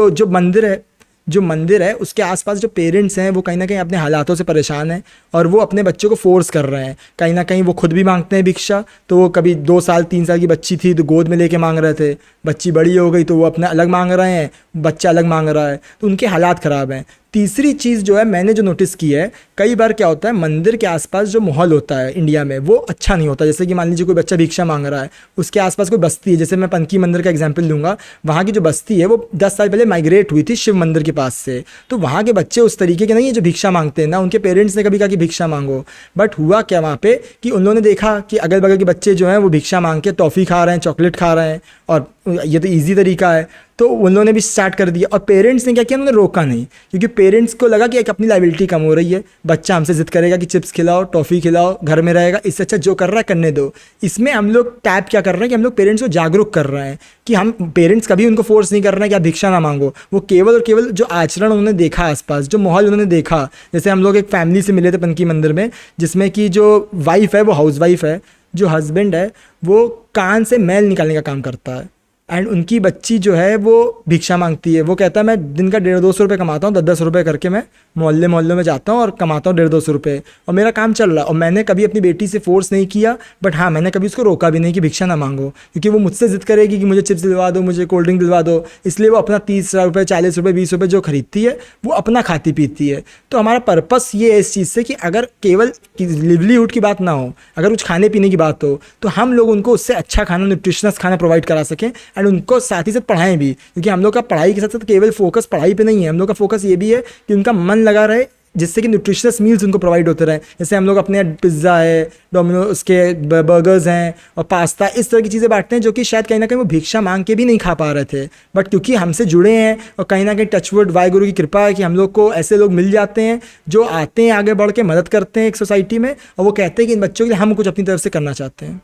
Speaker 2: जो मंदिर है उसके आसपास जो पेरेंट्स हैं वो कहीं ना कहीं अपने हालातों से परेशान हैं और वो अपने बच्चों को फोर्स कर रहे हैं। कहीं ना कहीं वो खुद भी मांगते हैं भिक्षा, तो वो कभी 2 साल 3 साल की बच्ची थी तो गोद में लेके मांग रहे थे, बच्ची बड़ी हो गई तो वो अपना अलग मांग रहे हैं, बच्चा अलग मांग रहा है, तो उनके हालात ख़राब हैं। तीसरी चीज़ जो है मैंने जो नोटिस की है, कई बार क्या होता है मंदिर के आसपास जो माहौल होता है इंडिया में वो अच्छा नहीं होता। जैसे कि मान लीजिए कोई बच्चा भिक्षा मांग रहा है, उसके आसपास कोई बस्ती है, जैसे मैं पनकी मंदिर का एग्जांपल दूंगा, वहाँ की जो बस्ती है वो 10 साल पहले माइग्रेट हुई थी शिव मंदिर के पास से, तो वहाँ के बच्चे उस तरीके के नहीं है जो भिक्षा मांगते हैं ना, उनके पेरेंट्स ने कभी कहा कि भिक्षा मांगो। बट हुआ क्या वहाँ पे कि उन लोगों ने देखा कि अगल बगल के बच्चे जो हैं वो भिक्षा मांग के टॉफ़ी खा रहे हैं, चॉकलेट खा रहे हैं और ये तो ईजी तरीका है, तो उन लोगों ने भी स्टार्ट कर दिया। और पेरेंट्स ने क्या किया, उन्होंने रोका नहीं, क्योंकि पेरेंट्स को लगा कि एक अपनी लाइबिलिटी कम हो रही है, बच्चा हमसे जिद करेगा कि चिप्स खिलाओ, टॉफ़ी खिलाओ, घर में रहेगा, इससे अच्छा जो कर रहा है करने दो। इसमें हम लोग टैप क्या कर रहे हैं कि हम लोग पेरेंट्स को जागरूक कर रहे हैं कि हम पेरेंट्स कभी उनको फोर्स नहीं कर रहे हैं कि आप भिक्षा ना मांगो। वो केवल और केवल जो आचरण उन्होंने देखा आसपास, जो माहौल उन्होंने देखा, जैसे हम लोग एक फैमिली से मिले थे पनकी मंदिर में, जिसमें कि जो वाइफ है वो हाउस वाइफ है, जो हस्बैंड है वो कान से मैल निकालने का काम करता है, एंड उनकी बच्ची जो है वो भिक्षा मांगती है। वो कहता है मैं दिन का 150-200 रुपये कमाता हूँ, 10-10 रुपये करके मैं मोहल्ले में जाता हूँ और कमाता हूँ 150-200 रुपये, और मेरा काम चल रहा है। और मैंने कभी अपनी बेटी से फोर्स नहीं किया, बट हाँ मैंने कभी उसको रोका भी नहीं कि भिक्षा ना मांगो, क्योंकि वो मुझसे जिद करेगी कि मुझे चिप्स दिलवा दो, मुझे कोल्ड ड्रिंक दिलवा दो, इसलिए वो अपना 30 रुपये 40 रुपये 20 रुपये जो खरीदती है वो अपना खाती पीती है। तो हमारा पर्पस ये है इस चीज़ से कि अगर केवल लिवलीहुड की बात ना हो, अगर कुछ खाने पीने की बात हो, तो हम लोग उनको उससे अच्छा खाना, न्यूट्रिशनस खाना प्रोवाइड करा सकें, एंड उनको साथ ही साथ पढ़ाएं भी, क्योंकि हम लोग का पढ़ाई के साथ साथ केवल फोकस पढ़ाई पे नहीं है, हम लोग का फोकस ये भी है कि उनका मन लगा रहे, जिससे कि न्यूट्रिशनस मील्स उनको प्रोवाइड होते रहे। जैसे हम लोग अपने पिज़्ज़ा है, डोमिनो उसके बर्गर्स हैं और पास्ता, इस तरह की चीज़ें बांटते हैं जो कि शायद कहीं ना कहीं वो भिक्षा मांग के भी नहीं खा पा रहे थे, बट क्योंकि हमसे जुड़े हैं और कहीं ना कहीं टचवुड वाहिगुरु की कृपा है कि हम लोग को ऐसे लोग मिल जाते हैं जो आते हैं आगे बढ़ के मदद करते हैं एक सोसाइटी में, और वो कहते हैं कि इन बच्चों के लिए हम कुछ अपनी तरफ से करना चाहते हैं।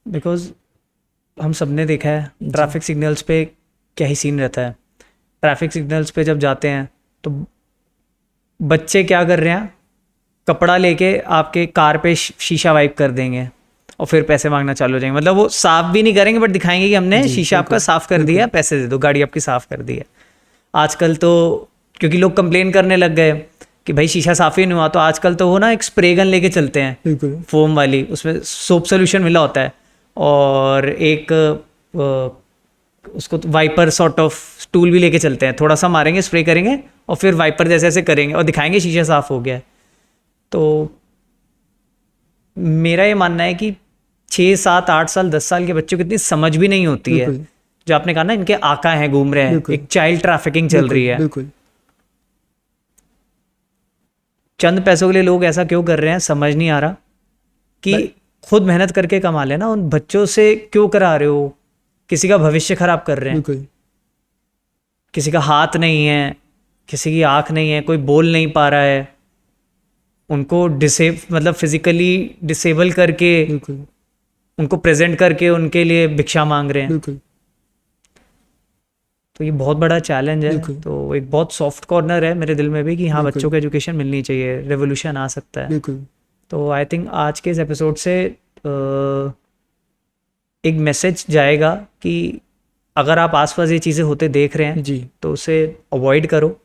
Speaker 1: बिकॉज हम सब ने देखा है ट्रैफिक सिग्नल्स पे क्या ही सीन रहता है। ट्रैफिक सिग्नल्स पे जब जाते हैं तो बच्चे क्या कर रहे हैं, कपड़ा लेके आपके कार पे शीशा वाइप कर देंगे और फिर पैसे मांगना चालू हो जाएंगे। मतलब वो साफ भी नहीं करेंगे बट दिखाएंगे कि हमने शीशा आपका साफ कर दिया, पैसे दे दो, गाड़ी आपकी साफ कर दी है। आजकल तो क्योंकि लोग कंप्लेन करने लग गए कि भाई शीशा साफ ही नहीं हुआ, तो आजकल तो वो ना एक स्प्रे गन लेके चलते हैं फोम वाली, उसमें सोप सोल्यूशन मिला होता है और एक उसको वाइपर सॉर्ट ऑफ टूल भी लेके चलते हैं, थोड़ा सा मारेंगे, स्प्रे करेंगे और फिर वाइपर जैसे ऐसे करेंगे और दिखाएंगे शीशा साफ हो गया है। तो मेरा ये मानना है कि 6, 7, 8 साल 10 साल के बच्चों को इतनी समझ भी नहीं होती है, जो आपने कहा ना इनके आका हैं घूम रहे हैं, एक चाइल्ड ट्रैफिकिंग चल रही है। चंद पैसों के लिए लोग ऐसा क्यों कर रहे हैं समझ नहीं आ रहा कि खुद मेहनत करके कमा लेना, उन बच्चों से क्यों करा रहे हो, किसी का भविष्य खराब कर रहे हैं। किसी का हाथ नहीं है, किसी की आंख नहीं है, कोई बोल नहीं पा रहा है, उनको मतलब फिजिकली डिसेबल करके उनको प्रेजेंट करके उनके लिए भिक्षा मांग रहे हैं। तो ये बहुत बड़ा चैलेंज है। तो एक बहुत सॉफ्ट कॉर्नर है मेरे दिल में भी कि हाँ बच्चों को एजुकेशन मिलनी चाहिए, रेवोल्यूशन आ सकता है। तो आई थिंक आज के इस एपिसोड से एक मैसेज जाएगा कि अगर आप आसपास ये चीज़ें होते देख रहे हैं जी, तो उसे अवॉइड करो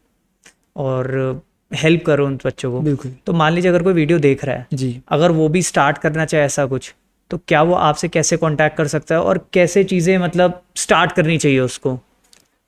Speaker 1: और हेल्प करो उन बच्चों को। तो मान लीजिए अगर कोई वीडियो देख रहा है जी, अगर वो भी स्टार्ट करना चाहे ऐसा कुछ, तो क्या वो आपसे कैसे कांटेक्ट कर सकता है और कैसे चीज़ें मतलब स्टार्ट करनी चाहिए उसको?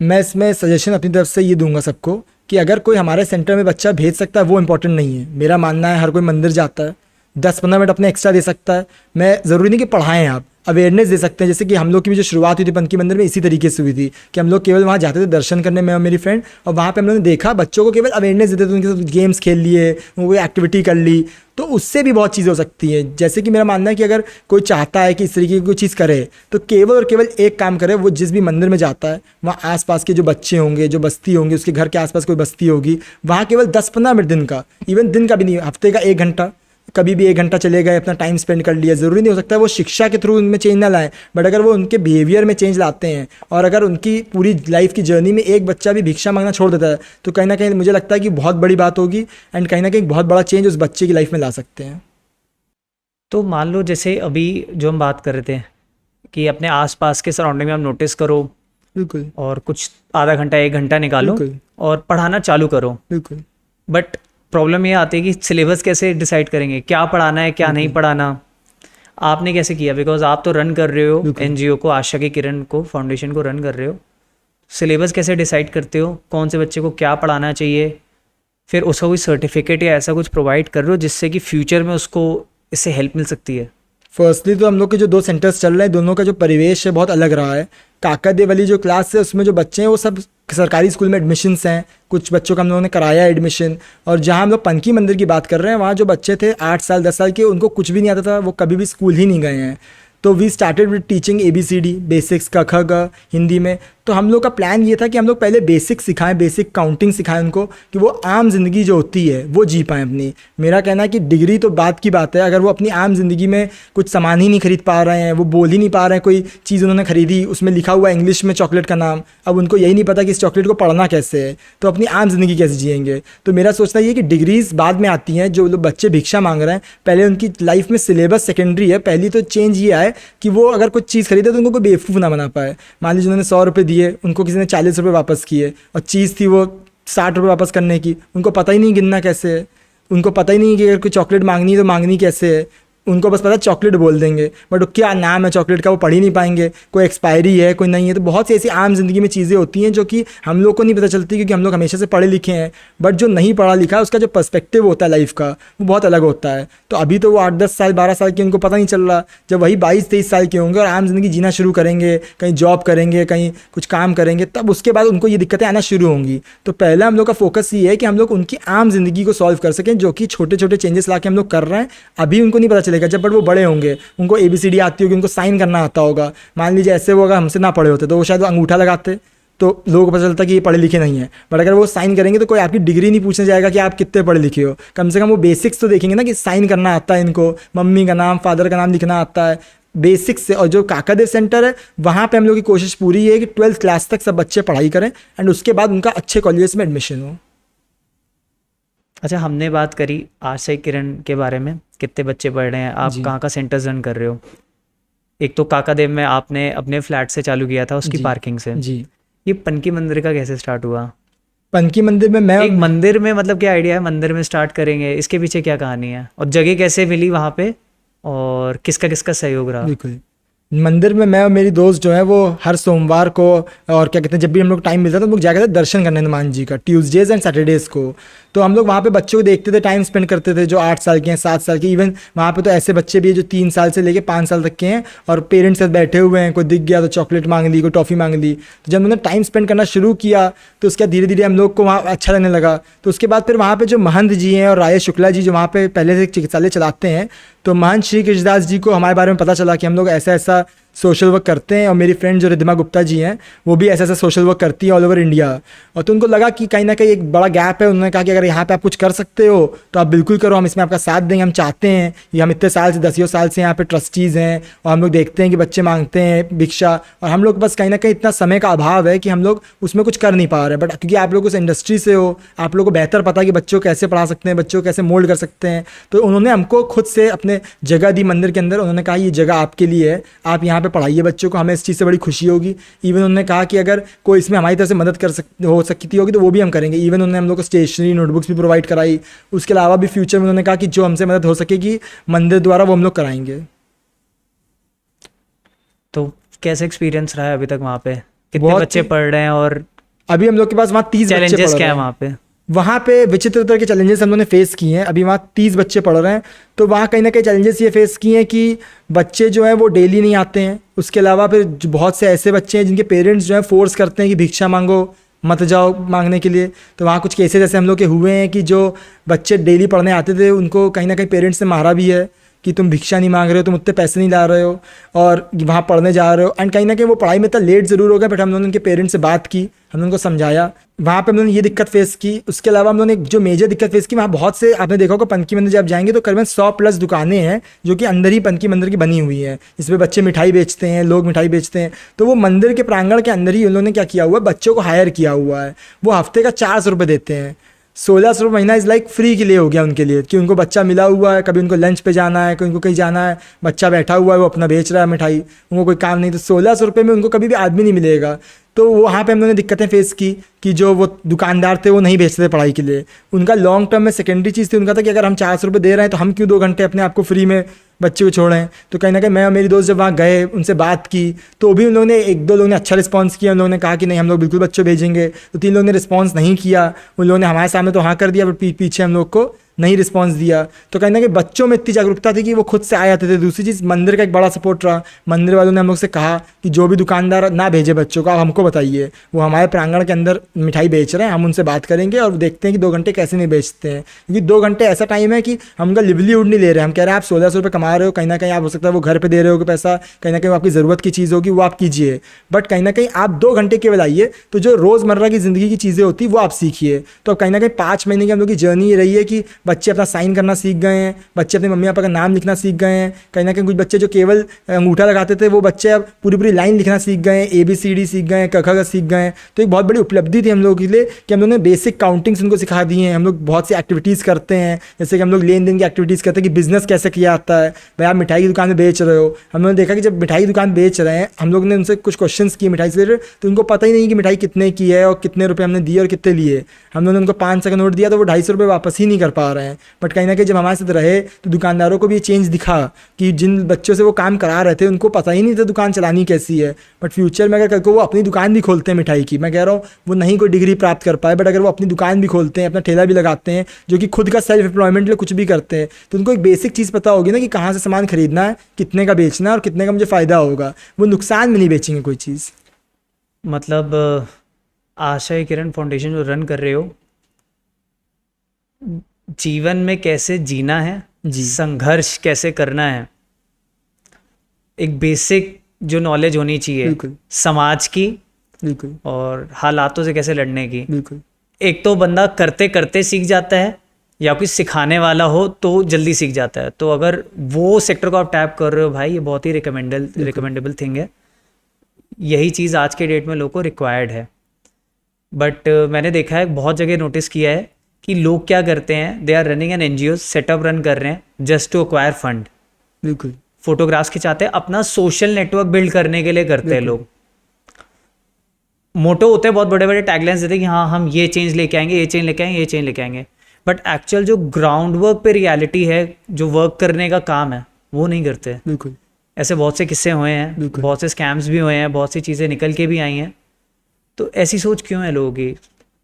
Speaker 2: मैं इसमें सजेशन अपनी तरफ से ये दूंगा सबको कि अगर कोई हमारे सेंटर में बच्चा भेज सकता है वो इम्पोर्टेंट नहीं है। मेरा मानना है हर कोई मंदिर जाता है, 10-15 मिनट अपने एक्स्ट्रा दे सकता है। मैं ज़रूरी नहीं कि पढ़ाएं, आप अवेयरनेस दे सकते हैं। जैसे कि हम लोग की भी जो शुरुआत हुई थी पनकी मंदिर में इसी तरीके से हुई थी कि हम लोग केवल वहाँ जाते थे दर्शन करने, मैं और मेरी फ्रेंड, और वहाँ पे हम लोगों ने देखा बच्चों को केवल अवेयरनेस देते थे, उनके साथ गेम्स खेल लिए, वो एक्टिविटी कर ली, तो उससे भी बहुत चीज़ें हो सकती हैं। जैसे कि मेरा मानना है कि अगर कोई चाहता है कि इस तरीके की कोई चीज़ करे तो केवल और केवल एक काम करे, वो जिस भी मंदिर में जाता है वहाँ आसपास के जो बच्चे होंगे, जो बस्ती होंगी, उसके घर के आसपास कोई बस्ती होगी, वहाँ केवल 10-15 मिनट दिन का, इवन दिन का भी नहीं, हफ्ते का 1 घंटा, कभी भी 1 घंटा चले गए, अपना टाइम स्पेंड कर लिया। ज़रूरी नहीं हो सकता है वो शिक्षा के थ्रू उनमें चेंज ना लाएं, बट अगर वो उनके बिहेवियर में चेंज लाते हैं और अगर उनकी पूरी लाइफ की जर्नी में एक बच्चा भी भिक्षा मांगना छोड़ देता है तो कहीं ना कहीं मुझे लगता है कि बहुत बड़ी बात होगी एंड कहीं ना कहीं बहुत बड़ा चेंज उस बच्चे की लाइफ में ला सकते हैं।
Speaker 1: तो मान लो जैसे अभी जो हम बात कर रहे थे कि अपने आसपास के सराउंडिंग में आप नोटिस करो
Speaker 2: बिल्कुल
Speaker 1: और कुछ आधा घंटा 1 घंटा निकालो
Speaker 2: बिल्कुल
Speaker 1: और पढ़ाना चालू करो,
Speaker 2: बिल्कुल
Speaker 1: बट प्रॉब्लम ये आती है कि सिलेबस कैसे डिसाइड करेंगे, क्या पढ़ाना है क्या नहीं पढ़ाना। आपने कैसे किया, बिकॉज आप तो रन कर रहे हो एनजीओ को, आशा की किरण को, फाउंडेशन को रन कर रहे हो, सिलेबस कैसे डिसाइड करते हो, कौन से बच्चे को क्या पढ़ाना चाहिए, फिर उसका कोई सर्टिफिकेट या ऐसा कुछ प्रोवाइड कर रहे हो जिससे कि फ्यूचर में उसको इससे हेल्प मिल सकती है।
Speaker 2: फर्स्टली तो हम लोग के जो 2 सेंटर्स चल रहे हैं दोनों का जो परिवेश है बहुत अलग रहा है। काकादेव वाली जो क्लास है उसमें जो बच्चे हैं वो सब सरकारी स्कूल में एडमिशन्स हैं, कुछ बच्चों का हम लोगों ने कराया एडमिशन, और जहाँ हम लोग पनकी मंदिर की बात कर रहे हैं वहाँ जो बच्चे थे 8 साल 10 साल के, उनको कुछ भी नहीं आता था, वो कभी भी स्कूल ही नहीं गए हैं। तो we started with teaching ABCD basics, क ख ग हिंदी में। तो हम लोग का प्लान ये था कि हम लोग पहले बेसिक सिखाएं, बेसिक काउंटिंग सिखाएं उनको, कि वो आम ज़िंदगी जो होती है वो जी पाएँ अपनी। मेरा कहना है कि डिग्री तो बात की बात है, अगर वो अपनी आम ज़िंदगी में कुछ सामान ही नहीं खरीद पा रहे हैं, वो बोल ही नहीं पा रहे हैं, कोई चीज़ उन्होंने खरीदी उसमें लिखा हुआ इंग्लिश में चॉकलेट का नाम, अब उनको यही नहीं पता कि इस चॉकलेट को पढ़ना कैसे है, तो अपनी आम ज़िंदगी कैसे जिएंगे। तो मेरा सोचना ये कि डिग्रीज़ बाद में आती हैं। जो लोग बच्चे भिक्षा मांग रहे हैं पहले उनकी लाइफ में सिलेबस सेकेंडरी है, पहली तो चेंज ये आए कि वो अगर कुछ चीज़ खरीदे तो उनको कोई बेवकूफ़ ना बना पाए। मान लीजिए उन्होंने 100 रुपये दिए, उनको किसी ने 40 रुपये वापस किए और चीज़ थी वो 60 रुपये वापस करने की, उनको पता ही नहीं गिनना कैसे है, उनको पता ही नहीं कि अगर कोई चॉकलेट मांगनी है तो मांगनी कैसे है, उनको बस पता है चॉकलेट बोल देंगे, बट क्या नाम है चॉकलेट का वो पढ़ ही नहीं पाएंगे, कोई एक्सपायरी है कोई नहीं है। तो बहुत सी ऐसी आम जिंदगी में चीज़ें होती हैं जो कि हम लोग को नहीं पता चलती क्योंकि हम लोग हमेशा से पढ़े लिखे हैं, बट जो नहीं पढ़ा लिखा है उसका जो पर्सपेक्टिव होता है लाइफ का वो बहुत अलग होता है। तो अभी तो वो 8-10 साल 12 साल के उनको पता नहीं चल रहा, जब वही 22-23 साल के होंगे और आम जिंदगी जीना शुरू करेंगे, कहीं जॉब करेंगे, कहीं कुछ काम करेंगे, तब उसके बाद उनको ये दिक्कतें आना शुरू होंगी। तो पहला हम लोग का फोकस ये है कि हम लोग उनकी आम जिंदगी को सॉल्व कर सकें, जो कि छोटे छोटे चेंजेस ला के हम लोग कर रहे हैं। अभी उनको नहीं पता चलेगा, जब बट वो बड़े होंगे उनको ABCD आती होगी, उनको साइन करना आता होगा। मान लीजिए ऐसे वो अगर हमसे ना पढ़े होते तो वो शायद अंगूठा लगाते तो लोगों को पता चलता कि ये पढ़े लिखे नहीं है, बट अगर वो साइन करेंगे तो कोई आपकी डिग्री नहीं पूछने जाएगा कि आप कितने पढ़े लिखे हो, कम से कम वो बेसिक्स तो देखेंगे ना कि साइन करना आता है इनको, मम्मी का नाम फादर का नाम लिखना आता है बेसिक्स से। और जो काकादेव सेंटर है वहाँ पे हम लोग की कोशिश पूरी है कि 12th क्लास तक सब बच्चे पढ़ाई करें एंड उसके बाद उनका अच्छे कॉलेजेस में एडमिशन हो।
Speaker 1: अच्छा, हमने बात करी आशा किरण के बारे में, कितने बच्चे पढ़ रहे हैं, आप
Speaker 2: जी।
Speaker 1: कहाँ का सेंटर्स रन कर रहे हो। एक तो काकादेव में आपने अपने फ्लैट से चालू किया था, उसकी
Speaker 2: जी।
Speaker 1: पार्किंग से।
Speaker 2: जी।
Speaker 1: ये पनकी मंदिर का कैसे स्टार्ट हुआ?
Speaker 2: पनकी मंदिर में मैं
Speaker 1: एक मंदिर में मतलब क्या आइडिया है, मंदिर में स्टार्ट करेंगे, इसके पीछे क्या कहानी है और जगह कैसे मिली वहाँ पे और किसका किसका सहयोग रहा?
Speaker 2: बिल्कुल मंदिर में मैं और मेरी दोस्त जो है वो हर सोमवार को और क्या कहते हैं जब भी हम लोग टाइम मिलता था तो हम लोग जाकर दर्शन करने हनुमान जी का, ट्यूसडेज एंड सैटरडेज़ को। तो हम लोग वहाँ पे बच्चों को देखते थे, टाइम स्पेंड करते थे, जो 8 साल के हैं 7 साल के, इवन वहाँ पे तो ऐसे बच्चे भी हैं जो 3 साल से लेके 5 साल तक के हैं और पेरेंट्स साथ बैठे हुए हैं, कोई दिख गया तो चॉकलेट मांग ली, कोई टॉफ़ी मांग ली। तो जब उन्होंने टाइम स्पेंड करना शुरू किया तो उसके बाद धीरे धीरे हम लोग को वहाँ अच्छा लगने लगा। तो उसके बाद फिर वहाँ पर जो महंत जी हैं और राय शुक्ला जी जो वहाँ पर पहले से चिकित्सालय चलाते हैं, तो महंत श्री कृष्णदास जी को हमारे बारे में पता चला कि हम लोग ऐसा ऐसा सोशल वर्क करते हैं, और मेरी फ्रेंड जो रिद्धिमा गुप्ता जी हैं वो भी ऐसा ऐसा सोशल वर्क करती हैं ऑल ओवर इंडिया। और तो उनको लगा कि कहीं ना कहीं एक बड़ा गैप है। उन्होंने कहा कि अगर यहाँ पे आप कुछ कर सकते हो तो आप बिल्कुल करो, हम इसमें आपका साथ देंगे। हम चाहते हैं कि हम इतने साल से 10 साल से यहाँ पे ट्रस्टीज़ हैं और हम लोग देखते हैं कि बच्चे मांगते हैं भिक्षा, और हम लोग बस कहीं ना कहीं इतना समय का अभाव है कि हम लोग उसमें कुछ कर नहीं पा रहे। बट क्योंकि आप लोग उस इंडस्ट्री से हो, आप लोग को बेहतर पता है कि बच्चों को कैसे पढ़ा सकते हैं, बच्चों को कैसे मोल्ड कर सकते हैं। तो उन्होंने हमको खुद से अपने जगह दी मंदिर के अंदर। उन्होंने कहा ये जगह आपके लिए है, आप यहाँ पर पढ़ाइए बच्चों को, हमें इस चीज़ से बड़ी खुशी होगी। इवन उन्होंने कहा कि अगर कोई इसमें हमारी तरफ से मदद हो सकती होगी तो वो भी हम करेंगे। इवन उन्होंने हम लोग को स्टेशनरी नोटबुक्स भी प्रोवाइड कराई। उसके अलावा भी फ्यूचर में उन्होंने कहा कि जो हमसे मदद हो सकेगी मंदिर द्वारा वो हम लोग कराएंगे।
Speaker 1: तो कैसे एक्सपीरियंस रहा है अभी तक वहाँ पे, कितने
Speaker 2: बहुत
Speaker 1: बच्चे पढ़ रहे हैं और
Speaker 2: अभी हम लोग के पास वहाँ 30 बच्चे पढ़
Speaker 1: चैलेंजेस
Speaker 2: रहे
Speaker 1: क्या है
Speaker 2: हैं।
Speaker 1: वहाँ पे?
Speaker 2: वहाँ पे विचित्र तरह के चैलेंजेस हम लोगों ने फेस किए हैं। अभी वहाँ 30 बच्चे पढ़ रहे हैं, तो वहाँ कहीं ना कहीं चैलेंजेस ये फेस किए हैं कि बच्चे जो हैं वो डेली नहीं आते हैं। उसके अलावा फिर बहुत से ऐसे बच्चे हैं जिनके पेरेंट्स जो हैं फोर्स करते हैं कि भिक्षा मांगो, मत जाओ मांगने के लिए। तो वहाँ कुछ केसेस ऐसे हम लोग के हुए हैं कि जो बच्चे डेली पढ़ने आते थे उनको कहीं ना कहीं पेरेंट्स ने मारा भी है कि तुम भिक्षा नहीं मांग रहे हो, तुम उतने पैसे नहीं ला रहे हो और वहाँ पढ़ने जा रहे हो। एंड कहीं ना कहीं वो पढ़ाई में इतना लेट ज़रूर हो गया, बट हम लोगों ने उनके पेरेंट्स से बात की, हमने उनको समझाया। वहाँ पे हम लोगों ने ये दिक्कत फेस की। उसके अलावा हम लोगों ने जो मेजर दिक्कत फेस की, वहाँ बहुत से आपने देखा होगा पनकी मंदिर जब जाएंगे तो करीबन 100+ दुकानें हैं जो कि अंदर ही पनकी मंदिर की बनी हुई हैं, जिसमें बच्चे मिठाई बेचते हैं, लोग मिठाई बेचते हैं। तो वो मंदिर के प्रांगण के अंदर ही उन्होंने क्या किया हुआ है, बच्चों को हायर किया हुआ है। वो हफ्ते का 400 रुपये देते हैं। 1600 रुपये महीना इज़ लाइक फ्री के लिए हो गया उनके लिए, कि उनको बच्चा मिला हुआ है, कभी उनको लंच पे जाना है, कभी उनको कहीं जाना है, बच्चा बैठा हुआ है वो अपना बेच रहा है मिठाई, उनको कोई काम नहीं। तो 1600 रुपये में उनको कभी भी आदमी नहीं मिलेगा। तो वहाँ पे हम लोगों ने दिक्कतें फेस की कि जो वो दुकानदार थे वो नहीं बेचते थे पढ़ाई के लिए। उनका लॉन्ग टर्म में सेकेंडरी चीज़ थी उनका था कि अगर हम 400 रुपये दे रहे हैं तो हम क्यों 2 घंटे अपने आप को फ्री में बच्चे को छोड़ें। तो कहीं ना कहीं मैं और मेरी दोस्त जब वहाँ गए, उनसे बात की, तो भी उन लोगों ने 1-2 लोगों ने अच्छा रिस्पांस किया। उन लोगों ने कहा कि नहीं हम लोग बिल्कुल बच्चों भेजेंगे। तो 3 लोगों ने रिस्पांस नहीं किया। उन लोगों ने हमारे सामने तो हाँ कर दिया, बट पीछे हम लोग को नहीं रिस्पांस दिया। तो कहीं ना कहीं बच्चों में इतनी जागरूकता थी कि वो खुद से आ जाते थे। दूसरी चीज़, मंदिर का एक बड़ा सपोर्ट रहा। मंदिर वालों ने हम लोग से कहा कि जो भी दुकानदार ना भेजे बच्चों को, आप हमको बताइए, वो हमारे प्रांगण के अंदर मिठाई बेच रहे हैं, हम उनसे बात करेंगे और देखते हैं कि 2 घंटे कैसे नहीं बेचते हैं। क्योंकि 2 घंटे ऐसा टाइम है कि हम उनका लिवलीहुड नहीं ले रहे हैं। हम कह रहे हैं आप 1600 रुपये कमा रहे हो, कहीं ना कहीं आप हो सकता है वो घर पर दे रहे हो पैसा, कहीं ना कहीं वो आपकी ज़रूरत की चीज़ होगी वो आप कीजिए, बट कहीं ना कहीं आप 2 घंटे केवल आइए, तो जो रोज़मर्रा की ज़िंदगी की चीज़ें होती वो आप सीखिए। तो अब कहीं ना कहीं 5 महीने की हम लोग की जर्नी ये रही है कि बच्चे अपना साइन करना सीख गए हैं, बच्चे अपने मम्मी पापा का नाम लिखना सीख गए हैं। कहीं ना कहीं कुछ बच्चे जो केवल अंगूठा लगाते थे वो बच्चे अब पूरी लाइन लिखना सीख गए हैं, ABCD सीख गए हैं, क ख ग सीख गए हैं। तो एक बहुत बड़ी उपलब्धि थी हम लोगों के लिए कि हम लोगों ने बेसिक काउंटिंग्स उनको सिखा दी हैं। हम लोग बहुत सी एक्टिविटीज़ करते हैं, जैसे कि हम लोग लेन देन की एक्टिविटीज़ करते हैं कि बिज़नेस कैसे किया जाता है। भाई आप मिठाई की दुकान में बेच रहे हो, हम लोगों ने देखा कि जब मिठाई की दुकान बेच रहे हैं, हम लोग ने उनसे कुछ क्वेश्चंस किए मिठाई से रिलेटेड, तो उनको पता ही नहीं कि मिठाई कितने की है और कितने रुपये हमने दिए और कितने लिए। हम लोगों ने उनको 500 का नोट दिया तो वो 250 रुपये वापस ही नहीं कर पा रहे हैं। बट कहीं ना कहीं जब हमारे साथ रहे तो दुकानदारों को भी ये चेंज दिखा कि जिन बच्चों से वो काम करा रहे थे उनको पता ही नहीं था दुकान चलानी कैसी है। बट फ्यूचर में अगर कल को वो अपनी दुकान भी खोलते हैं मिठाई की, मैं कह रहा हूँ वो नहीं कोई डिग्री प्राप्त कर पाए, बट अगर वो अपनी दुकान भी खोलते हैं, अपना ठेला भी लगाते हैं, जो कि खुद का सेल्फ एम्प्लॉयमेंट लिए कुछ भी करते हैं, तो उनको एक बेसिक चीज़ पता होगी ना कि कहाँ से सामान खरीदना है, कितने का बेचना है और कितने का मुझे फ़ायदा होगा। वो नुकसान में नहीं बेचेंगे कोई चीज़।
Speaker 1: मतलब आशा किरण फाउंडेशन जो रन कर रहे हो, जीवन में कैसे जीना है
Speaker 2: जी,
Speaker 1: संघर्ष कैसे करना है, एक बेसिक जो नॉलेज होनी चाहिए
Speaker 2: बिल्कुल
Speaker 1: समाज की
Speaker 2: बिल्कुल
Speaker 1: और हालातों से कैसे लड़ने की।
Speaker 2: बिल्कुल
Speaker 1: एक तो बंदा करते करते सीख जाता है या कोई सिखाने वाला हो तो जल्दी सीख जाता है। तो अगर वो सेक्टर को आप टैप कर रहे हो भाई, ये बहुत ही रिकमेंडेबल थिंग है। यही चीज़ आज के डेट में लोगों को रिक्वायर्ड है। बट मैंने देखा है, बहुत जगह नोटिस किया है कि लोग क्या करते हैं, they are running an NGO, setup run कर रहे हैं जस्ट टू एक्वायर फंड।
Speaker 2: बिल्कुल
Speaker 1: फोटोग्राफ्स खिंचाते हैं, अपना सोशल नेटवर्क बिल्ड करने के लिए करते हैं लोग। मोटो होते हैं, बहुत बड़े बड़े टैगलाइंस देते हैं कि हाँ हम ये चेंज लेके आएंगे, ये चेंज लेके आएंगे, ये चेंज लेके आएंगे। बट एक्चुअल जो ग्राउंड वर्क पे रियलिटी है, जो वर्क करने का काम है, वो नहीं करते।
Speaker 2: बिल्कुल
Speaker 1: ऐसे बहुत से किस्से हुए हैं, बहुत से स्कैम्स भी हुए हैं, बहुत सी चीज़ें निकल के भी आई हैं। तो ऐसी सोच क्यों है लोगों की?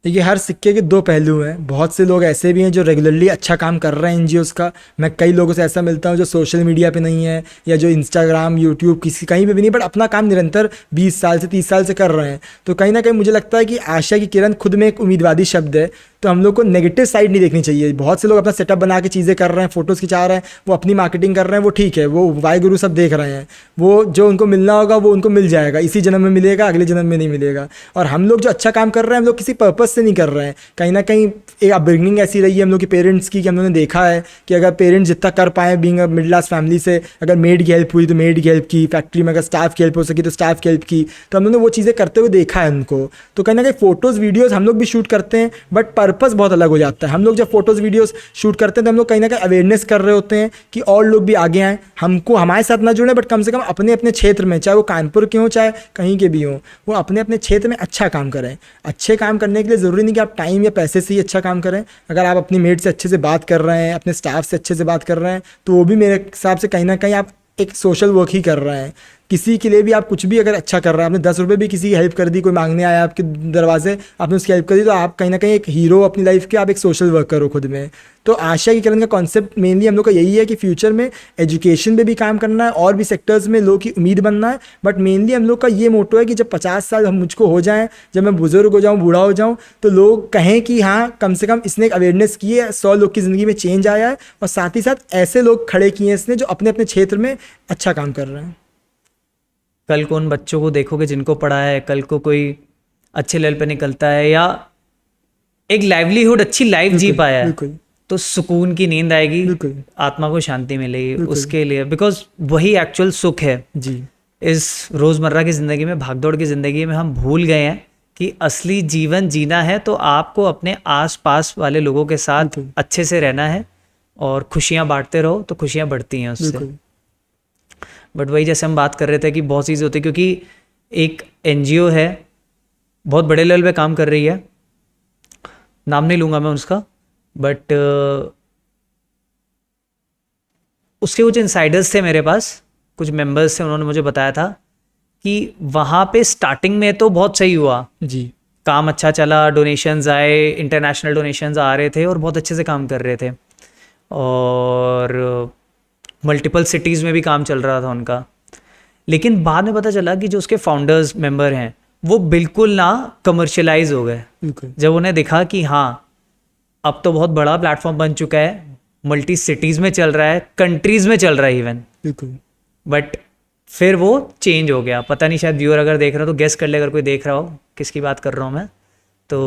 Speaker 2: देखिए, हर सिक्के के 2 पहलू हैं। बहुत से लोग ऐसे भी हैं जो रेगुलरली अच्छा काम कर रहे हैं NGOs का। मैं कई लोगों से ऐसा मिलता हूं जो सोशल मीडिया पे नहीं है या जो इंस्टाग्राम, यूट्यूब किसी कहीं पे भी नहीं, बट अपना काम निरंतर 20 साल से 30 साल से कर रहे हैं। तो कहीं ना कहीं मुझे लगता है कि आशा की किरण खुद में एक उम्मीदवादी शब्द है। तो हम लोग को नेगेटिव साइड नहीं देखनी चाहिए। बहुत से लोग अपना सेटअप बना के चीज़ें कर रहे हैं, फोटोज़ खिंचा रहे हैं, वो अपनी मार्केटिंग कर रहे हैं, वो ठीक है, वो वाहिगुरु सब देख रहे हैं। वो जो उनको मिलना होगा वो उनको मिल जाएगा, इसी जन्म में मिलेगा, अगले जन्म में नहीं मिलेगा। और हम लोग जो अच्छा काम कर रहे हैं, हम लोग किसी पर्पज़ से नहीं कर रहे हैं। कहीं ना कहीं एक अपब्रिंगिंग ऐसी रही है हम लोग के पेरेंट्स की कि हम लोगों ने देखा है कि अगर पेरेंट्स जितना कर पाए, being a middle class family से, अगर मेड की हेल्प हुई तो मेड की हेल्प की, फैक्ट्री में अगर स्टाफ की हेल्प हो सकी तो स्टाफ की हेल्प की। तो हम लोगों ने वो चीज़ें करते हुए देखा है उनको। तो कहीं ना कहीं फ़ोटोज़ वीडियोज़ हम लोग भी शूट करते हैं, बट पर्पज़ बहुत अलग हो जाता है। हम लोग जब फोटोज़ वीडियोज़ शूट करते हैं तो हम लोग कहीं ना कहीं अवेयरनेस कर रहे होते हैं कि और लोग भी आगे आएँ, हमको हमारे साथ ना जुड़ें, बट कम से कम अपने अपने क्षेत्र में, चाहे वो कानपुर के हों चाहे कहीं के भी हों, वो अपने अपने क्षेत्र में अच्छा काम करें। अच्छे काम करने के लिए ज़रूरी नहीं कि आप टाइम या पैसे से ही अच्छा काम करें। अगर आप अपनी मेट से अच्छे से बात कर रहे हैं, अपने स्टाफ से अच्छे से बात कर रहे हैं, तो वो भी मेरे हिसाब से कहीं ना कहीं आप एक सोशल वर्क ही कर रहे हैं। किसी के लिए भी आप कुछ भी अगर अच्छा कर रहे हैं, आपने 10 रुपये भी किसी की हेल्प कर दी, कोई मांगने आया आपके दरवाजे, आपने उसकी हेल्प कर दी, तो आप कहीं ना कहीं एक हीरो अपनी लाइफ के, आप एक सोशल वर्कर हो खुद में। तो आशा की किरण का कॉन्सेप्ट मेनली हम लोग का यही है कि फ्यूचर में एजुकेशन पे भी काम करना है और भी सेक्टर्स में लोगों की उम्मीद बनना है। बट मेनली हम लोग का ये मोटो है कि जब 50 साल हम मुझको हो जाएं, जब मैं बुजुर्ग हो जाऊं, बूढ़ा हो जाऊं, तो लोग कहें कि हाँ कम से कम इसने एक अवेयरनेस की है, 100 लोग की ज़िंदगी में चेंज आया है, और साथ ही साथ ऐसे लोग खड़े किए हैं इसने जो अपने अपने क्षेत्र में अच्छा काम कर रहे हैं।
Speaker 1: कल को उन बच्चों को देखोगे जिनको पढ़ा है, कल को कोई अच्छे लेवल पे निकलता है या एक लाइवलीहुड, अच्छी लाइफ जी पाया है,
Speaker 2: बिल्कुल
Speaker 1: तो सुकून की नींद आएगी,
Speaker 2: बिल्कुल
Speaker 1: आत्मा को शांति मिलेगी
Speaker 2: बिल्कुल।
Speaker 1: उसके लिए, बिकॉज वही एक्चुअल सुख है।
Speaker 2: जी
Speaker 1: इस रोज़मर्रा की ज़िंदगी में, भागदौड़ की ज़िंदगी में हम भूल गए हैं कि असली जीवन जीना है तो आपको अपने आस-पास वाले लोगों के साथ
Speaker 2: बिल्कुल।
Speaker 1: अच्छे से रहना है और खुशियाँ बांटते रहो तो खुशियाँ बढ़ती हैं उससे।
Speaker 2: बिल्कुल
Speaker 1: बट वही जैसे हम बात कर रहे थे कि बहुत चीज़ होती है, क्योंकि एक एनजीओ है, बहुत बड़े लेवल पे काम कर रही है, नाम नहीं लूँगा मैं उसका, बट उसके कुछ इनसाइडर्स थे मेरे पास, कुछ मेंबर्स थे, उन्होंने मुझे बताया था कि वहाँ पे स्टार्टिंग में तो बहुत सही हुआ,
Speaker 2: जी
Speaker 1: काम अच्छा चला, डोनेशंस आए, इंटरनेशनल डोनेशंस आ रहे थे और बहुत अच्छे से काम कर रहे थे, और मल्टीपल सिटीज़ में भी काम चल रहा था उनका। लेकिन बाद में पता चला कि जो उसके फाउंडर्स मेंबर हैं वो बिल्कुल ना कमर्शियलाइज हो गए।
Speaker 2: बिल्कुल
Speaker 1: जब उन्हें दिखा कि हाँ अब तो बहुत बड़ा प्लेटफॉर्म बन चुका है, मल्टी सिटीज़ में चल रहा है, कंट्रीज़ में चल रहा है इवन,
Speaker 2: बिल्कुल
Speaker 1: बट फिर वो चेंज हो गया। पता नहीं, शायद व्यूअर अगर देख रहा हो तो गेस कर ले, अगर कोई देख रहा हो किसकी बात कर रहा हूँ मैं, तो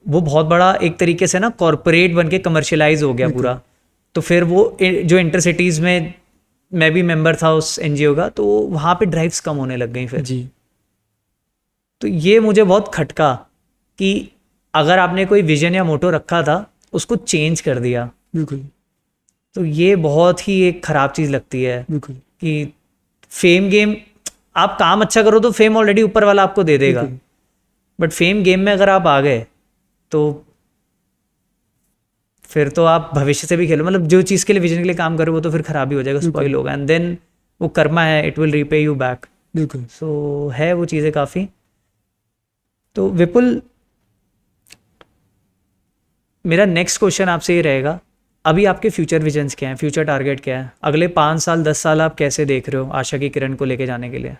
Speaker 1: वो बहुत बड़ा एक तरीके से ना कॉरपोरेट बन के कमर्शियलाइज हो गया पूरा। तो फिर वो जो इंटर सिटीज़ में मैं भी मेंबर था उस एनजीओ का, तो वहाँ पे ड्राइव्स कम होने लग गई फिर।
Speaker 2: जी
Speaker 1: तो ये मुझे बहुत खटका कि अगर आपने कोई विजन या मोटो रखा था उसको चेंज कर दिया,
Speaker 2: बिल्कुल
Speaker 1: तो ये बहुत ही एक ख़राब चीज़ लगती है
Speaker 2: बिल्कुल
Speaker 1: कि फेम गेम, आप काम अच्छा करो तो फेम ऑलरेडी ऊपर वाला आपको दे देगा,
Speaker 2: बिल्कुल।
Speaker 1: बट फेम गेम में अगर आप आ गए तो फिर तो आप भविष्य से भी खेलो, मतलब जो चीज़ के लिए, विजन के लिए काम करो वो तो फिर खराब ही हो जाएगा, स्पॉइल होगा, एंड देन वो कर्मा है, it will repay you back.
Speaker 2: बिल्कुल
Speaker 1: सो है वो चीज़ें काफ़ी। तो विपुल, मेरा नेक्स्ट क्वेश्चन आपसे ये रहेगा, अभी आपके फ्यूचर विजन्स क्या हैं, फ्यूचर टारगेट क्या है, अगले 5 साल 10 साल आप कैसे देख रहे हो आशा की किरण को लेके जाने के लिए?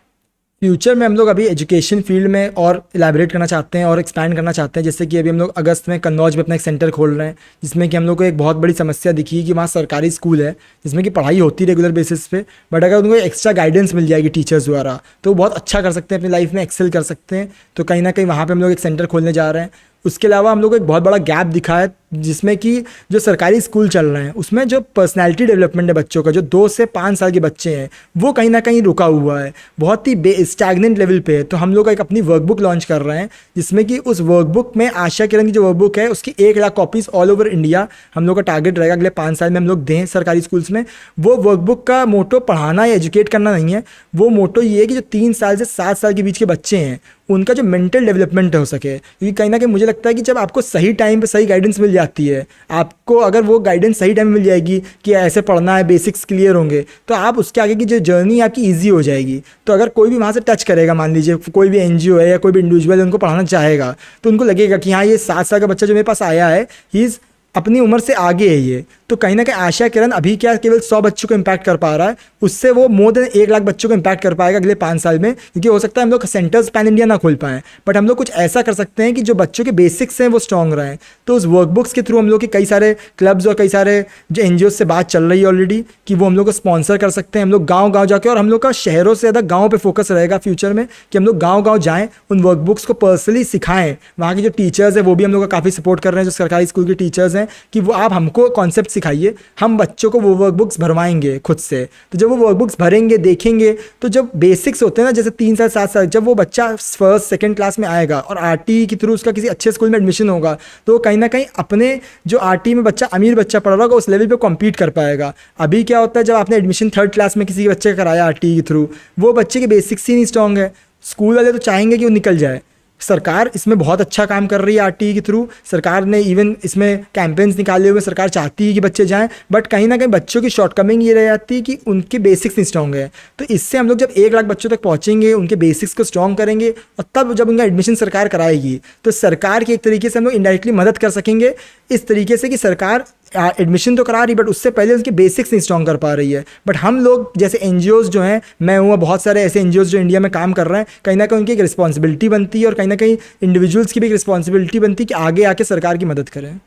Speaker 2: फ्यूचर में हम लोग अभी एजुकेशन फील्ड में और इलेबरेट करना चाहते हैं और एक्सपैंड करना चाहते हैं। जैसे कि अभी हम लोग अगस्त में कन्नौज में अपना एक सेंटर खोल रहे हैं, जिसमें कि हम लोग को एक बहुत बड़ी समस्या दिखी कि वहाँ सरकारी स्कूल है जिसमें कि पढ़ाई होती है रेगुलर बेसिस पे, बट अगर उनको एक्स्ट्रा गाइडेंस मिल जाएगी टीचर्स द्वारा तो वो बहुत अच्छा कर सकते हैं, अपनी लाइफ में एक्सेल कर सकते हैं। तो कहीं ना कहीं वहाँ पर हम लोग एक सेंटर खोलने जा रहे हैं। उसके अलावा हम लोग को एक बहुत बड़ा गैप दिखा है जिसमें कि जो सरकारी स्कूल चल रहे हैं उसमें जो पर्सनैलिटी डेवलपमेंट है बच्चों का, जो 2 से 5 साल के बच्चे हैं, वो कहीं ना कहीं रुका हुआ है, बहुत ही स्टैग्नेंट लेवल पे है। तो हम लोग एक अपनी वर्कबुक लॉन्च कर रहे हैं जिसमें कि उस वर्कबुक में आशा किरण की जो वर्कबुक है उसकी 1 lakh copies all over India हम लोग का टारगेट रहेगा अगले 5 साल में हम लोग दें सरकारी स्कूल्स में। वो वर्कबुक का मोटो पढ़ाना या एजुकेट करना नहीं है, वो मोटो ये है कि जो 3 साल से 7 साल के बीच के बच्चे हैं उनका जो मेंटल डेवलपमेंट हो सके, क्योंकि कहीं ना कहीं मुझे लगता है कि जब आपको सही टाइम पे सही गाइडेंस मिल जाती है, आपको अगर वो गाइडेंस सही टाइम में मिल जाएगी कि ऐसे पढ़ना है, बेसिक्स क्लियर होंगे, तो आप उसके आगे की जो जर्नी है आपकी ईजी हो जाएगी। तो अगर कोई भी वहाँ से टच करेगा, मान लीजिए कोई भी एनजीओ है या कोई भी इंडिविजुअल है उनको पढ़ाना चाहेगा, तो उनको लगेगा कि हाँ ये 7 साल का बच्चा जो मेरे पास आया है ही इज़ अपनी उम्र से आगे है ये। तो कहीं ना कहीं आशा किरण अभी क्या केवल 100 बच्चों को इम्पैक्ट कर पा रहा है, उससे वो मोर देन 1 लाख बच्चों को इम्पैक्ट कर पाएगा अगले 5 साल में। क्योंकि हो सकता है हम लोग सेंटर्स पैन इंडिया ना खोल पाएँ, बट हम लोग कुछ ऐसा कर सकते हैं कि जो बच्चों के बेसिक्स हैं वो स्ट्रॉन्ग रहें। तो उस वर्कबुक्स के थ्रू हम लोग के कई सारे क्लब्स और कई सारे जो एनजीओ से बात चल रही है ऑलरेडी कि वो हम लोग को स्पॉन्सर कर सकते हैं। हम लोग गाँव जाके, और हम लोग का शहरों से ज़्यादा गाँव पर फोकस रहेगा फ्यूचर में, कि हम लोग गाँव जाएँ, उन वर्कबुक्स को पर्सनली सिखाएँ। वहाँ के जो टीचर्स हैं वो भी हम लोग का काफ़ी सपोर्ट कर रहे हैं, जो सरकारी स्कूल के टीचर्स हैं, कि वो आप हमको कॉन्सेप्ट सिखाइए, हम बच्चों को वो वर्कबुक्स भरवाएंगे खुद से। तो जब वो वर्कबुक्स भरेंगे, देखेंगे, तो जब बेसिक्स होते हैं ना, जैसे 3 साल 7 साल, जब वो बच्चा 1st 2nd क्लास में आएगा और आरटी के थ्रू उसका किसी अच्छे स्कूल में एडमिशन होगा, तो कहीं ना कहीं अपने जो आरटी में बच्चा अमीर बच्चा पढ़ रहा होगा उस लेवल पे कॉम्पीट कर पाएगा। अभी क्या होता है, जब आपने एडमिशन 3rd क्लास में किसी बच्चे का कराया आरटी के थ्रू, वो बच्चे के बेसिक्स ही नहीं स्ट्रॉन्ग है, स्कूल वाले तो चाहेंगे कि वो निकल जाए, सरकार इसमें बहुत अच्छा काम कर रही है आरटीई के थ्रू। सरकार ने इवन इसमें कैंपेन्स निकाले हुए, सरकार चाहती है कि बच्चे जाएं, बट कहीं ना कहीं बच्चों की शॉर्टकमिंग ये रह जाती है कि उनके बेसिक्स नहीं स्ट्रॉन्ग है। तो इससे हम लोग जब 1 लाख बच्चों तक पहुंचेंगे, उनके बेसिक्स को स्ट्रॉन्ग करेंगे और तब जब उनका एडमिशन सरकार कराएगी, तो सरकार की एक तरीके से हम लोग इनडायरेक्टली मदद कर सकेंगे इस तरीके से कि सरकार एडमिशन तो करा रही बट उससे पहले उसके बेसिक्स नहीं स्ट्रॉन्ग कर पा रही है। बट हम लोग जैसे एनजीओज जो हैं, मैं हूँ, बहुत सारे ऐसे एनजीओज जो इंडिया में काम कर रहे हैं, कहीं ना कहीं उनकी एक रिस्पॉन्सिबिलिटी बनती है और कहीं ना कहीं इंडिविजुअल्स की भी एक रिस्पॉन्सिबिलिटी बनती है कि आगे आके सरकार की मदद करें।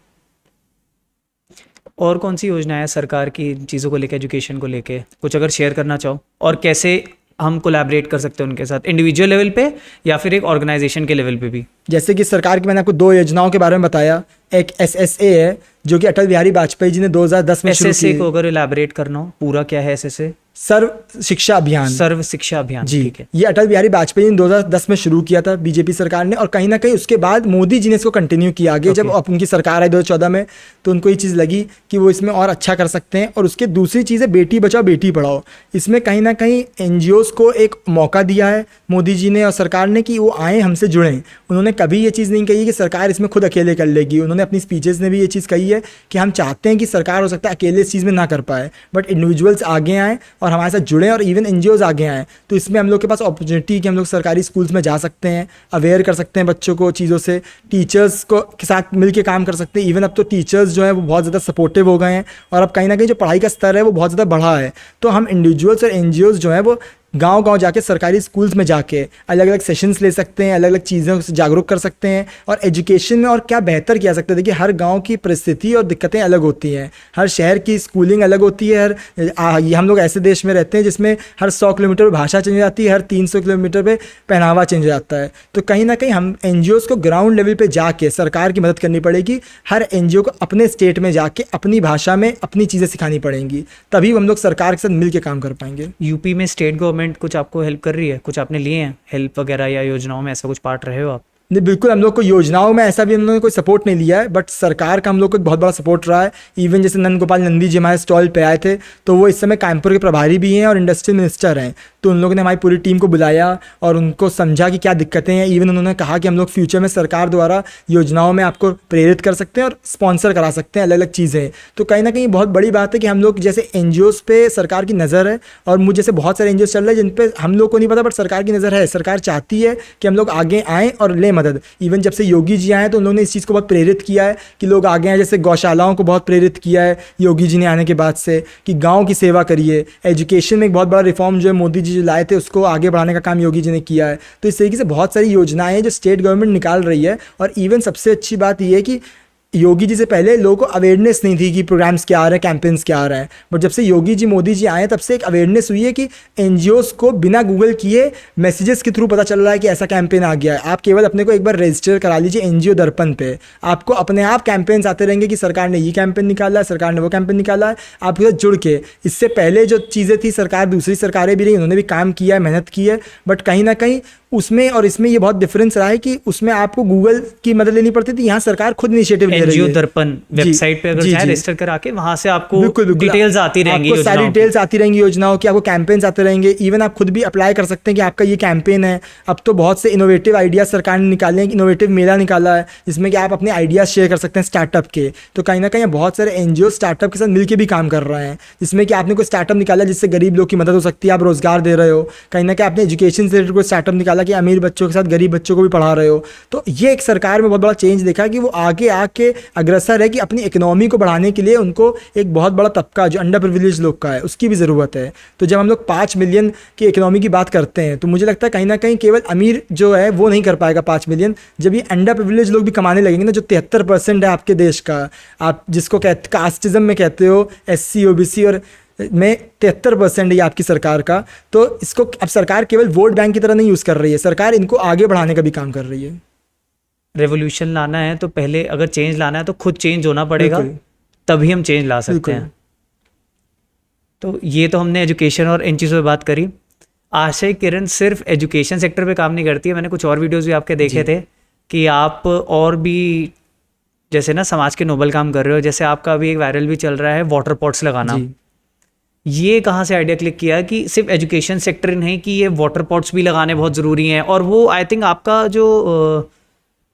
Speaker 1: और कौन सी योजना है सरकार की चीज़ों को लेके, एजुकेशन को लेके, कुछ अगर शेयर करना चाहो, और कैसे हम कोलैबोरेट कर सकते हैं उनके साथ, इंडिविजुअल लेवल पे या फिर एक ऑर्गेनाइजेशन के लेवल पे भी?
Speaker 2: जैसे कि सरकार की मैंने आपको 2 योजनाओं के बारे में बताया। एक SSA है जो कि अटल बिहारी वाजपेयी जी ने 2010 में शुरू की।
Speaker 1: SSA को अगर इलैबोरेट करना हो, पूरा क्या है SSA?
Speaker 2: सर्व शिक्षा अभियान।
Speaker 1: सर्व शिक्षा अभियान,
Speaker 2: जी,
Speaker 1: ठीक है।
Speaker 2: ये अटल बिहारी वाजपेयी ने 2010 में शुरू किया था बीजेपी सरकार ने, और कहीं ना कहीं उसके बाद मोदी जी ने इसको कंटिन्यू किया आगे। जब अब उनकी सरकार आई 2014 में, तो उनको ये चीज़ लगी कि वो इसमें और अच्छा कर सकते हैं। और उसके दूसरी चीज़ है बेटी बचाओ बेटी पढ़ाओ। इसमें कहीं ना कहीं NGOs को एक मौका दिया है मोदी जी ने और सरकार ने कि वो आएँ, हमसे जुड़ें। उन्होंने कभी ये चीज़ नहीं कही कि सरकार इसमें खुद अकेले कर लेगी। उन्होंने अपनी स्पीचेस में भी ये चीज़ कही है कि हम चाहते हैं कि सरकार हो सकता है अकेले इस चीज़ में ना कर पाए, बट इंडिविजुअल्स आगे आएँ और हमारे साथ जुड़ें, और इवन NGOs आगे आएँ। तो इसमें हम लोग के पास अपॉर्चुनिटी कि हम लोग सरकारी स्कूल्स में जा सकते हैं, अवेयर कर सकते हैं बच्चों को चीज़ों से, टीचर्स को के साथ मिल के काम कर सकते हैं। इवन अब तो टीचर्स जो है वो बहुत ज़्यादा सपोर्टिव हो गए हैं, और अब कहीं ना कहीं जो पढ़ाई का स्तर है वो बहुत ज़्यादा बढ़ा है। तो हम इंडिविजुअल्स और NGOs जो है वो गांव-गांव जाके सरकारी स्कूल्स में जाके अलग अलग सेशंस ले सकते हैं, अलग अलग चीज़ों से जागरूक कर सकते हैं, और एजुकेशन में और क्या बेहतर किया सकते हैं। देखिए, हर गांव की परिस्थिति और दिक्कतें अलग होती हैं, हर शहर की स्कूलिंग अलग होती है। ये हम लोग ऐसे देश में रहते हैं जिसमें हर 100 किलोमीटर पर भाषा चेंज हो जाती है, हर 300 किलोमीटर पर पहनावा चेंज हो जाता है। तो कहीं ना कहीं हम NGOs को ग्राउंड लेवल पर जाके सरकार की मदद करनी पड़ेगी। हर NGO को अपने स्टेट में जाके अपनी भाषा में अपनी चीज़ें सिखानी पड़ेंगी, तभी हम लोग सरकार के साथ मिल के काम कर पाएंगे।
Speaker 1: यूपी में स्टेट गवर्नमेंट कुछ आपको हेल्प कर रही है? कुछ आपने लिए हैं हेल्प वगैरह, या योजनाओं में ऐसा कुछ पार्ट रहे हो आप?
Speaker 2: नहीं, बिल्कुल हम लोग को योजनाओं में ऐसा भी हम लोगों ने कोई सपोर्ट नहीं लिया है, बट सरकार का हम लोग को एक बहुत बड़ा सपोर्ट रहा है। इवन जैसे नंद गोपाल नंदी जी हमारे स्टॉल पे आए थे, तो वो इस समय कानपुर के प्रभारी भी हैं और इंडस्ट्रियल मिनिस्टर हैं। तो उन लोगों ने हमारी पूरी टीम को बुलाया और उनको समझा कि क्या दिक्कतें हैं। इवन उन्होंने कहा कि हम लोग फ्यूचर में सरकार द्वारा योजनाओं में आपको प्रेरित कर सकते हैं और स्पॉन्सर करा सकते हैं अलग अलग चीज़ें। तो कहीं ना कहीं बहुत बड़ी बात है कि हम लोग जैसे NGOs पे सरकार की नज़र है, और मुझे जैसे बहुत सारे NGOs चल रहे हैं जिन पे हम लोग को नहीं पता, बट सरकार की नज़र है। सरकार चाहती है कि हम लोग आगे आएँ और लें मदद। इवन जब से योगी जी आए तो उन लोगों ने इस चीज़ को बहुत प्रेरित किया है कि लोग आगे आए। जैसे गौशालाओं को बहुत प्रेरित किया है योगी जी ने आने के बाद से, कि गाँव की सेवा करिए। एजुकेशन में एक बहुत बड़ा रिफॉर्म जो है मोदी जी जो लाए थे, उसको आगे बढ़ाने का काम योगी जी ने किया है। तो इस तरीके से बहुत सारी योजनाएं हैं जो स्टेट गवर्नमेंट निकाल रही है। और इवन सबसे अच्छी बात यह है कि योगी जी से पहले लोगों को अवेयरनेस नहीं थी कि प्रोग्राम्स क्या आ रहे हैं, कैंपेन्स क्या आ रहे हैं। बट जब से योगी जी मोदी जी आए, तब से एक अवेयरनेस हुई है कि NGOs को बिना गूगल किए मैसेजेस के थ्रू पता चल रहा है कि ऐसा कैंपेन आ गया है। आप केवल अपने को एक बार रजिस्टर करा लीजिए NGO दर्पण पे, आपको अपने आप कैंपेन्स आते रहेंगे कि सरकार ने ये कैंपेन निकाला है, सरकार ने वो कैंपेन निकाला है। आपके साथ जुड़ के, इससे पहले जो चीज़ें थी, सरकार दूसरी सरकारें भी रही, उन्होंने भी काम किया है, मेहनत की है, बट कहीं ना कहीं उसमें और इसमें ये बहुत डिफरेंस रहा है कि उसमें आपको गूगल की मदद लेनी पड़ती थी, यहाँ सरकार खुद इनिशिएटिव ले रही है।
Speaker 1: NGO दर्पण वेबसाइट पे अगर जाए रजिस्टर करा के, वहां से आपको
Speaker 2: बिल्कुल
Speaker 1: डिटेल्स आती रहेंगी,
Speaker 2: आपको सारी डिटेल्स आती रहेंगी योजनाओं की, आपको कैंपेन्स आते रहेंगे। इवन आप खुद भी अप्लाई कर सकते हैं कि आपका ये कैंपेन है। अब तो बहुत से इनोवेटिव आइडियाज सरकार ने निकाले हैं, इनोवेटिव मेला निकाला है जिसमें कि आप अपने आइडियाज शेयर कर सकते हैं स्टार्टअप के। तो कहीं ना कहीं बहुत सारे NGO स्टार्टअप के साथ मिलकर भी काम कर रहे हैं, जिसमें कि आपने कोई स्टार्टअप निकाला जिससे गरीब लोग की मदद हो सकती है, आप रोजगार दे रहे हो। कहीं ना कहीं आपने एजुकेशन से रिलेटेड कोई स्टार्टअप निकाला कि अमीर बच्चों के साथ गरीब बच्चों को भी पढ़ा रहे हो। तो ये एक सरकार में बहुत बड़ा चेंज देखा कि वो आगे आके अग्रसर है कि अपनी इकोनॉमी को बढ़ाने के लिए उनको एक बहुत बड़ा तबका जो अंडर प्रिविलेज लोग का है उसकी भी ज़रूरत है। तो जब हम लोग 5 मिलियन की इकोनॉमी की बात करते हैं, तो मुझे लगता है कहीं ना कहीं केवल अमीर जो है वो नहीं कर पाएगा 5 मिलियन। जब ये अंडर प्रिविलेज लोग भी कमाने लगेंगे ना, जो 73% है आपके देश का, आप जिसको कास्टिज्म में कहते हो, SC OBC और में 73% है ये आपकी सरकार का। तो इसको अब सरकार केवल वोट बैंक की तरह नहीं यूज़ कर रही है, सरकार इनको आगे बढ़ाने का भी काम कर रही है।
Speaker 1: रेवोल्यूशन लाना है तो पहले, अगर चेंज लाना है तो खुद चेंज होना पड़ेगा, तभी हम चेंज ला सकते हैं। तो ये तो हमने एजुकेशन और इन चीज़ों पे बात करी। आशय किरण सिर्फ एजुकेशन सेक्टर पे काम नहीं करती है, मैंने कुछ और वीडियोस भी आपके देखे थे कि आप और भी जैसे ना समाज के नोबल काम कर रहे हो। जैसे आपका अभी एक वायरल भी चल रहा है वाटर पॉट्स लगाना, ये कहाँ से आइडिया क्लिक किया कि सिर्फ एजुकेशन सेक्टर नहीं कि ये वाटर पॉट्स भी लगाने बहुत ज़रूरी हैं, और वो आई थिंक आपका जो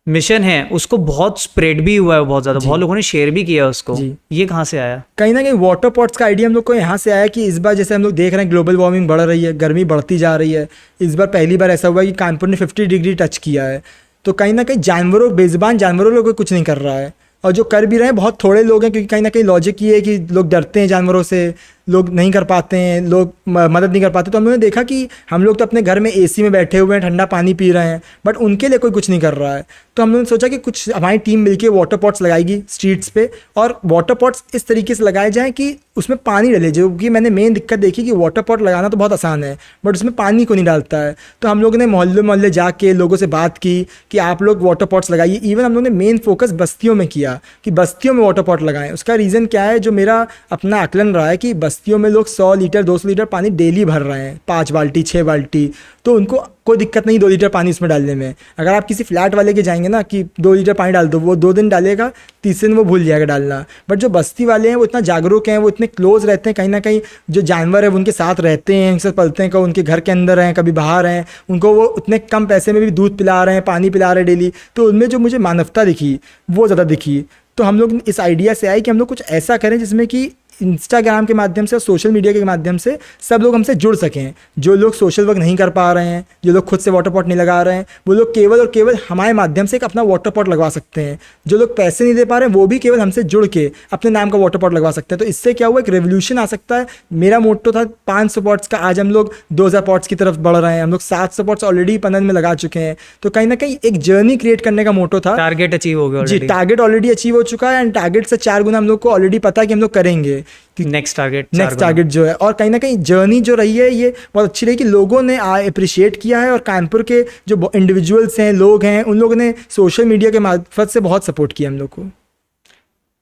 Speaker 1: मिशन है उसको बहुत स्प्रेड भी हुआ है, बहुत ज़्यादा, बहुत लोगों ने शेयर भी किया उसको। ये कहाँ से आया?
Speaker 2: कहीं ना कहीं वाटर पॉट्स का आइडिया हम लोग को यहाँ से आया कि इस बार जैसे हम लोग देख रहे हैं ग्लोबल वार्मिंग बढ़ रही है, गर्मी बढ़ती जा रही है। इस बार पहली बार ऐसा हुआ कि कानपुर ने 50 डिग्री टच किया है। तो कहीं ना कहीं जानवरों, बेज़ुबान जानवरों लोग कुछ नहीं कर रहा है, और जो कर भी रहे हैं बहुत थोड़े लोग हैं, क्योंकि कहीं ना कहीं लॉजिक ये है कि लोग डरते हैं जानवरों से, लोग नहीं कर पाते हैं, लोग मदद नहीं कर पाते। तो हम लोगों ने देखा कि हम लोग तो अपने घर में एसी में बैठे हुए हैं, ठंडा पानी पी रहे हैं, बट उनके लिए कोई कुछ नहीं कर रहा है। तो हम लोगों ने सोचा कि कुछ हमारी टीम मिलके वाटर पॉट्स लगाएगी स्ट्रीट्स पे, और वाटर पॉट्स इस तरीके से लगाए जाएँ कि उसमें पानी डले। जो कि मैंने मेन दिक्कत देखी कि वाटर पॉट लगाना तो बहुत आसान है, बट उसमें पानी को नहीं डालता है। तो हम लोगों ने मोहल्ले मोहल्ले जाके लोगों से बात की कि आप लोग वाटर पॉट्स लगाइए। इवन हम लोगों ने मेन फोकस बस्तियों में किया कि बस्तियों में वाटर पॉट लगाएं। उसका रीज़न क्या है, जो मेरा अपना आकलन रहा है कि बस्तियों में लोग 100 लीटर 200 लीटर पानी डेली भर रहे हैं, 5 बाल्टी 6 बाल्टी, तो उनको कोई दिक्कत नहीं 2 लीटर पानी उसमें डालने में। अगर आप किसी फ्लैट वाले के जाएंगे ना कि 2 लीटर पानी डाल दो, वो 2 दिन डालेगा, तीसरे दिन वो भूल जाएगा डालना। बट जो बस्ती वाले हैं वो इतना जागरूक हैं, वो इतने क्लोज रहते हैं, कहीं ना कहीं जो जानवर है वो उनके साथ रहते हैं, उनके साथ पलते हैं, कभी उनके घर के अंदर हैं, कभी बाहर हैं, उनको वो उतने कम पैसे में भी दूध पिला रहे हैं, पानी पिला रहे हैं डेली। तो उनमें जो मुझे मानवता दिखी वो ज़्यादा दिखी। तो हम लोग इस आइडिया से आए कि हम लोग कुछ ऐसा करें जिसमें कि इंस्टाग्राम के माध्यम से और सोशल मीडिया के माध्यम से सब लोग हमसे जुड़ सकें। जो लोग सोशल वर्क नहीं कर पा रहे हैं, जो लोग खुद से वाटर पॉट नहीं लगा रहे हैं, वो लोग केवल और केवल हमारे माध्यम से एक अपना वाटर पॉट लगवा सकते हैं। जो लोग पैसे नहीं दे पा रहे हैं वो भी केवल हमसे जुड़ के अपने नाम का वाटर पॉट लगवा सकते हैं। तो इससे क्या हुआ, एक रेवोल्यूशन आ सकता है। मेरा मोटो था 500 पॉट्स का, आज हम लोग 2000 पॉट्स की तरफ बढ़ रहे हैं। हम लोग 700 पॉट्स ऑलरेडी पनन में लगा चुके हैं। तो कहीं ना कहीं एक जर्नी क्रिएट करने का मोटो था।
Speaker 1: टारगेट अचीव हो गया
Speaker 2: जी, टारगेट ऑलरेडी अचीव हो चुका है, एंड टारगेट से 4 गुना हम लोग को ऑलरेडी पता है कि हम लोग करेंगे।
Speaker 1: नेक्स्ट
Speaker 2: टारगेट जो है, और कहीं ना कहीं जर्नी जो रही है ये बहुत अच्छी रही कि लोगों ने अप्रिशिएट किया है, और कानपुर के जो इंडिविजुअल्स हैं, लोग हैं, उन लोगों ने सोशल मीडिया के मार्फत से बहुत सपोर्ट किया हम लोग को।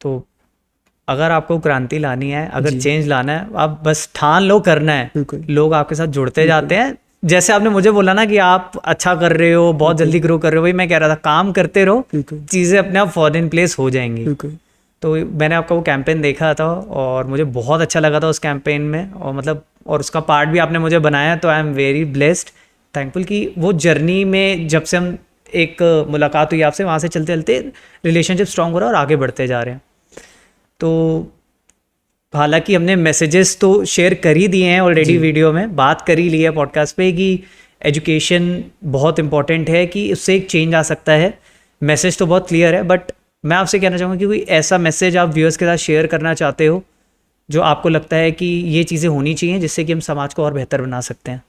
Speaker 1: तो अगर आपको क्रांति लानी है, अगर चेंज लाना है, आप बस ठान लो, करना है, लोग आपके साथ जुड़ते जाते हैं। जैसे आपने मुझे बोला ना कि आप अच्छा कर रहे हो, बहुत जल्दी ग्रो कर रहे हो, वही मैं कह रहा था, काम करते रहो, चीज़ें अपने आप फॉल इन प्लेस हो जाएंगी। तो मैंने आपका वो कैंपेन देखा था और मुझे बहुत अच्छा लगा था उस कैंपेन में, और मतलब और उसका पार्ट भी आपने मुझे बनाया, तो I am very blessed, thankful कि वो जर्नी में जब से हम एक मुलाकात हुई आपसे, वहाँ से चलते चलते रिलेशनशिप स्ट्रॉन्ग हो रहा है और आगे बढ़ते जा रहे हैं। तो हालांकि हमने मैसेजेस तो शेयर कर ही दिए हैं ऑलरेडी, वीडियो में बात कर ही ली है पॉडकास्ट पे कि एजुकेशन बहुत इंपॉर्टेंट है, कि उससे एक चेंज आ सकता है। मैसेज तो बहुत क्लियर है, बट मैं आपसे कहना चाहूँगा कि कोई ऐसा मैसेज आप व्यूअर्स के साथ शेयर करना चाहते हो जो आपको लगता है कि ये चीज़ें होनी चाहिए जिससे कि हम समाज को और बेहतर बना सकते हैं,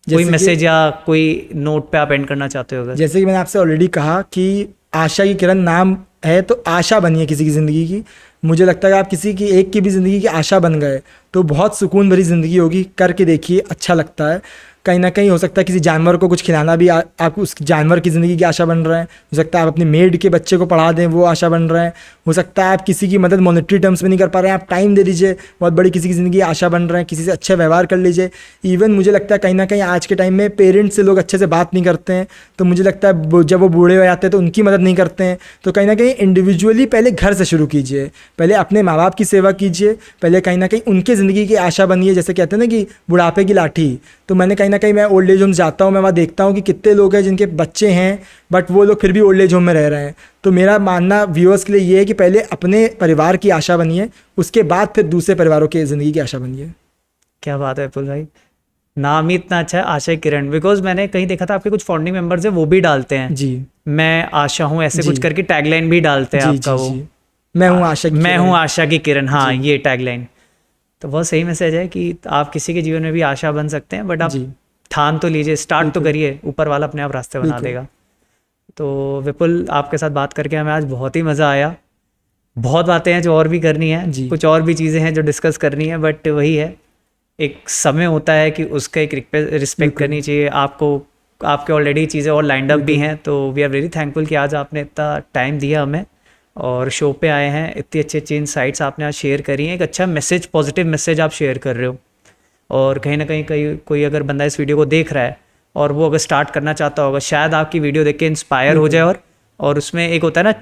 Speaker 1: कोई मैसेज या कोई नोट पे आप एंड करना चाहते हो?
Speaker 2: जैसे कि मैंने आपसे ऑलरेडी कहा कि आशा की किरण नाम है, तो आशा बनिए किसी की ज़िंदगी की। मुझे लगता है कि आप किसी की एक की भी ज़िंदगी की आशा बन गए तो बहुत सुकून भरी ज़िंदगी होगी। करके देखिए, अच्छा लगता है। कहीं ना कहीं हो सकता है किसी जानवर को कुछ खिलाना भी आप उस जानवर की ज़िंदगी की आशा बन रहे हैं। हो सकता है आप अपने मेड के बच्चे को पढ़ा दें, वो आशा बन रहे हैं। हो सकता है आप किसी की मदद मॉनेटरी टर्म्स में नहीं कर पा रहे हैं, आप टाइम दे दीजिए, बहुत बड़ी किसी की ज़िंदगी आशा बन रहे हैं। किसी से अच्छा व्यवहार कर लीजिए। इवन मुझे लगता है कहीं ना कहीं आज के टाइम में पेरेंट्स से लोग अच्छे से बात नहीं करते हैं, तो मुझे लगता है जब वो बूढ़े हो जाते हैं तो उनकी मदद नहीं करते हैं। तो कहीं ना कहीं इंडिविजुअली पहले घर से शुरू कीजिए, पहले अपने माँ बाप की सेवा कीजिए, पहले कहीं ना कहीं उनके ज़िंदगी की आशा बनिए। जैसे कहते हैं ना कि बुढ़ापे की लाठी, तो मैंने कहीं ना कहीं मैं ओल्ड एज होम जाता हूँ, मैं वहाँ देखता हूँ कि कितने लोग हैं जिनके बच्चे हैं बट वो लोग फिर भी ओल्ड एज होम में रह रहे हैं। तो मेरा मानना व्यूअर्स के लिए ये है कि पहले अपने परिवार की आशा बनिए, उसके बाद फिर दूसरे परिवारों की ज़िंदगी की आशा बनिए।
Speaker 1: क्या बात है विपुल भाई, नाम ही इतना अच्छा है, आशा किरण। बिकॉज मैंने कहीं देखा था आपके कुछ फाउंडिंग मेंबर्स हैं, वो भी डालते हैं जी, मैं आशा हूँ, ऐसे कुछ करके टैगलाइन भी डालते हैं आपका। वो
Speaker 2: मैं हूँ आशा की,
Speaker 1: मैं हूँ आशा की किरण, हाँ ये टैगलाइन तो बहुत सही मैसेज है कि आप किसी के जीवन में भी आशा बन सकते हैं, बट आप ठान तो लीजिए, स्टार्ट तो करिए, ऊपर वाला अपने आप रास्ते बना देगा। तो विपुल, आपके साथ बात करके हमें आज बहुत ही मज़ा आया। बहुत बातें हैं जो और भी करनी है, कुछ और भी चीज़ें हैं जो डिस्कस करनी है, बट वही है, एक समय होता है कि उसका एक रिस्पेक्ट करनी चाहिए। आपको आपके ऑलरेडी चीज़ें और लाइंड अप भी हैं, तो वी आर वेरी थैंकफुल कि आज आपने इतना टाइम दिया हमें और शो पे आए हैं। इतनी अच्छी अच्छी इनसाइट्स आपने आज शेयर करी हैं, एक अच्छा मैसेज, पॉजिटिव मैसेज आप शेयर कर रहे हो। और कहीं ना कहीं कोई अगर बंदा इस वीडियो को देख रहा है और वो अगर स्टार्ट करना चाहता होगा, शायद आपकी वीडियो देख के इंस्पायर हो जाए। और उसमें एक होता है ना,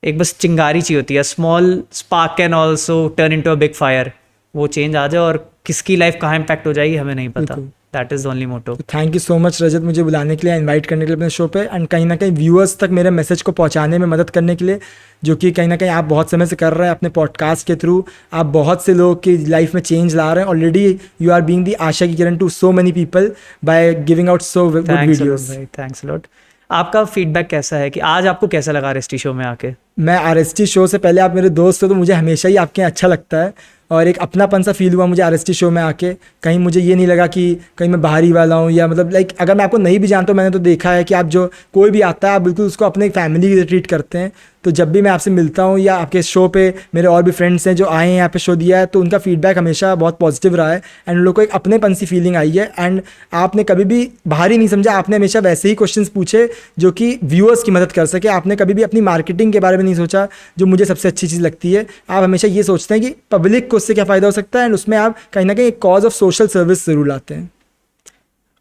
Speaker 1: एक बस चिंगारी चाहिए होती है, small spark can also turn into a big fire, वो चेंज आ जाए और किसकी लाइफ कहाँ इम्पैक्ट हो जाएगी हमें नहीं पता.
Speaker 2: बिल्कुल.
Speaker 1: That is only motto.
Speaker 2: Thank you so much Rajat, मुझे बुलाने के लिए, इनवाइट करने के लिए अपने शो पे, एंड कहीं ना कहीं व्यूअर्स तक मेरे मैसेज को पहुंचाने में मदद करने के लिए, जो कि कहीं ना कहीं आप बहुत समय से कर रहे हैं अपने पॉडकास्ट के थ्रू. आप बहुत से लोगों की लाइफ में चेंज ला रहे हैं. Already you are being the आशा की किरण to so many people by giving out so good videos.
Speaker 1: Thanks lot. आपका फीडबैक कैसा है कि आज आपको कैसा लगा RST शो में आके?
Speaker 2: मैं RST शो से पहले, आप मेरे दोस्त हो तो मुझे हमेशा ही आपके यहाँ अच्छा लगता है, और एक अपनापन सा फील हुआ मुझे RST शो में आके. कहीं मुझे ये नहीं लगा कि कहीं मैं बाहरी वाला हूँ, या मतलब लाइक अगर मैं आपको नहीं भी जानता हूँ, मैंने तो देखा है कि आप जो कोई भी आता है आप बिल्कुल उसको अपने फैमिली की ट्रीट करते हैं. तो जब भी मैं आपसे मिलता हूँ या आपके शो पे मेरे और भी फ्रेंड्स हैं जो आए हैं यहाँ पे शो दिया है, तो उनका फीडबैक हमेशा बहुत पॉजिटिव रहा है, एंड उन लोग को एक अपनेपन सी फीलिंग आई है. एंड आपने कभी भी बाहरी नहीं समझा, आपने हमेशा वैसे ही क्वेश्चंस पूछे जो कि व्यूअर्स की मदद कर सके. आपने कभी भी अपनी मार्केटिंग के बारे में नहीं सोचा, जो मुझे सबसे अच्छी चीज़ लगती है. आप हमेशा ये सोचते हैं कि पब्लिक को उससे क्या फ़ायदा हो सकता है, एंड उसमें आप कहीं ना कहीं एक कॉज ऑफ सोशल सर्विस ज़रूर लाते हैं.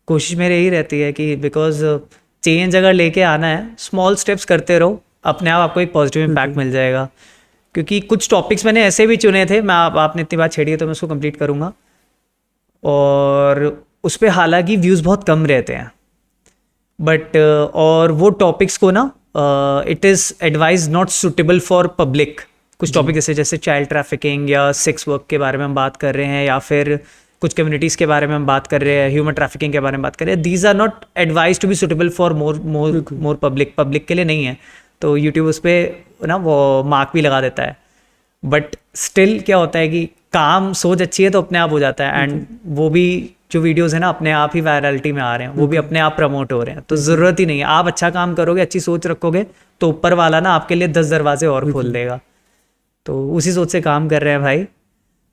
Speaker 1: कोशिश मेरी यही रहती है कि बिकॉज चेंज अगर लेके आना है, स्मॉल स्टेप्स करते रहो, अपने आप आपको एक पॉजिटिव इम्पैक्ट मिल जाएगा. क्योंकि कुछ टॉपिक्स मैंने ऐसे भी चुने थे, मैं आपने इतनी बात छेड़ी है तो मैं उसको कंप्लीट करूँगा. और उस पर हालांकि व्यूज़ बहुत कम रहते हैं, बट और वो टॉपिक्स को ना it is advise not suitable for public. कुछ टॉपिक जैसे चाइल्ड ट्रैफिकिंग या सेक्स वर्क के बारे में हम बात कर रहे हैं, या फिर कुछ कम्युनिटीज़ के बारे में हम बात कर रहे हैं, ह्यूमन ट्रैफिकिंग के बारे में बात कर रहे हैं. These are not advise to be suitable for more public के लिए नहीं है. तो यूट्यूब उस पर ना वो मार्क भी लगा देता है. बट स्टिल क्या होता है कि काम सोच अच्छी है तो अपने आप हो जाता है. एंड वो भी जो वीडियोस है ना अपने आप ही वायरलिटी में आ रहे हैं, वो भी अपने आप प्रमोट हो रहे हैं. तो ज़रूरत ही नहीं है, आप अच्छा काम करोगे, अच्छी सोच रखोगे, तो ऊपर वाला ना आपके लिए 10 दरवाजे और खोल देगा. तो उसी सोच से काम कर रहे हैं भाई.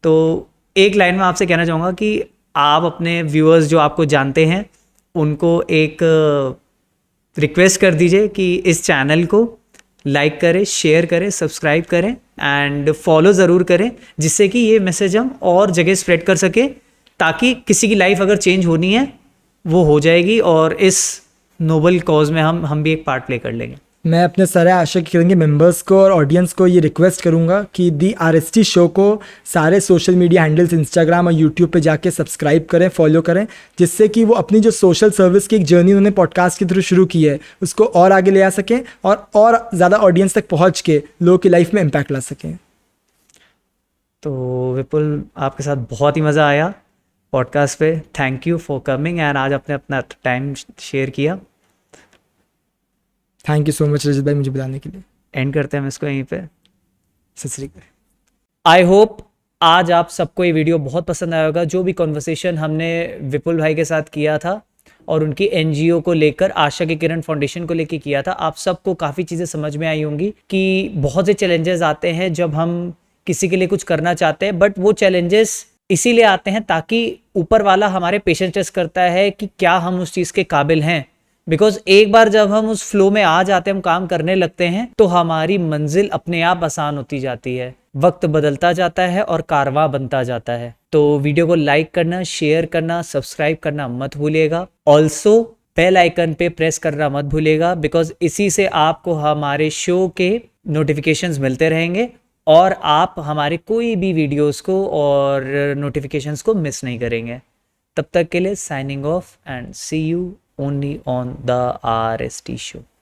Speaker 1: तो एक लाइन में आपसे कहना चाहूँगा कि आप अपने व्यूअर्स जो आपको जानते हैं उनको एक रिक्वेस्ट कर दीजिए कि इस चैनल को लाइक करें, शेयर करें, सब्सक्राइब करें एंड फॉलो ज़रूर करें, जिससे कि ये मैसेज हम और जगह स्प्रेड कर सके, ताकि किसी की लाइफ अगर चेंज होनी है वो हो जाएगी, और इस नोबल कॉज में हम भी एक पार्ट प्ले कर लेंगे.
Speaker 2: मैं अपने सारे आशा की किरण के मेंबर्स को और ऑडियंस को ये रिक्वेस्ट करूंगा कि दी RST शो को सारे सोशल मीडिया हैंडल्स इंस्टाग्राम और यूट्यूब पे जाके सब्सक्राइब करें, फॉलो करें, जिससे कि वो अपनी जो सोशल सर्विस की एक जर्नी उन्होंने पॉडकास्ट के थ्रू शुरू की है उसको और आगे ले आ सकें, और ज़्यादा ऑडियंस तक पहुँच के लोगों की लाइफ में इम्पैक्ट ला सकें.
Speaker 1: तो विपुल, आपके साथ बहुत ही मज़ा आया पॉडकास्ट पे. Thank you for coming and आज आपने अपना टाइम शेयर किया.
Speaker 2: थैंक यू सो मच रजत भाई मुझे बुलाने के लिए.
Speaker 1: एंड करते हैं हम इसको यहीं पे.
Speaker 2: सत श्री अकाल.
Speaker 1: आई होप आज आप सबको ये वीडियो बहुत पसंद आया होगा. जो भी कॉन्वर्सेशन हमने विपुल भाई के साथ किया था और उनकी NGO को लेकर, आशा की किरण फाउंडेशन को लेकर किया था, आप सबको काफ़ी चीज़ें समझ में आई होंगी कि बहुत से चैलेंजेस आते हैं जब हम किसी के लिए कुछ करना चाहते हैं. बट वो चैलेंजेस इसीलिए आते हैं ताकि ऊपर वाला हमारे पेशेंस टेस्ट करता है कि क्या हम उस चीज़ के काबिल हैं. बिकॉज एक बार जब हम उस फ्लो में आ जाते हैं, हम काम करने लगते हैं, तो हमारी मंजिल अपने आप आसान होती जाती है. वक्त बदलता जाता है और कारवां बनता जाता है. तो वीडियो को लाइक करना, शेयर करना, सब्सक्राइब करना मत भूलिएगा. ऑल्सो बेल आइकन पे प्रेस करना मत भूलिएगा, बिकॉज इसी से आपको हमारे शो के नोटिफिकेशंस मिलते रहेंगे और आप हमारे कोई भी वीडियोस को और नोटिफिकेशंस को मिस नहीं करेंगे. तब तक के लिए signing off and see you only on the RST show.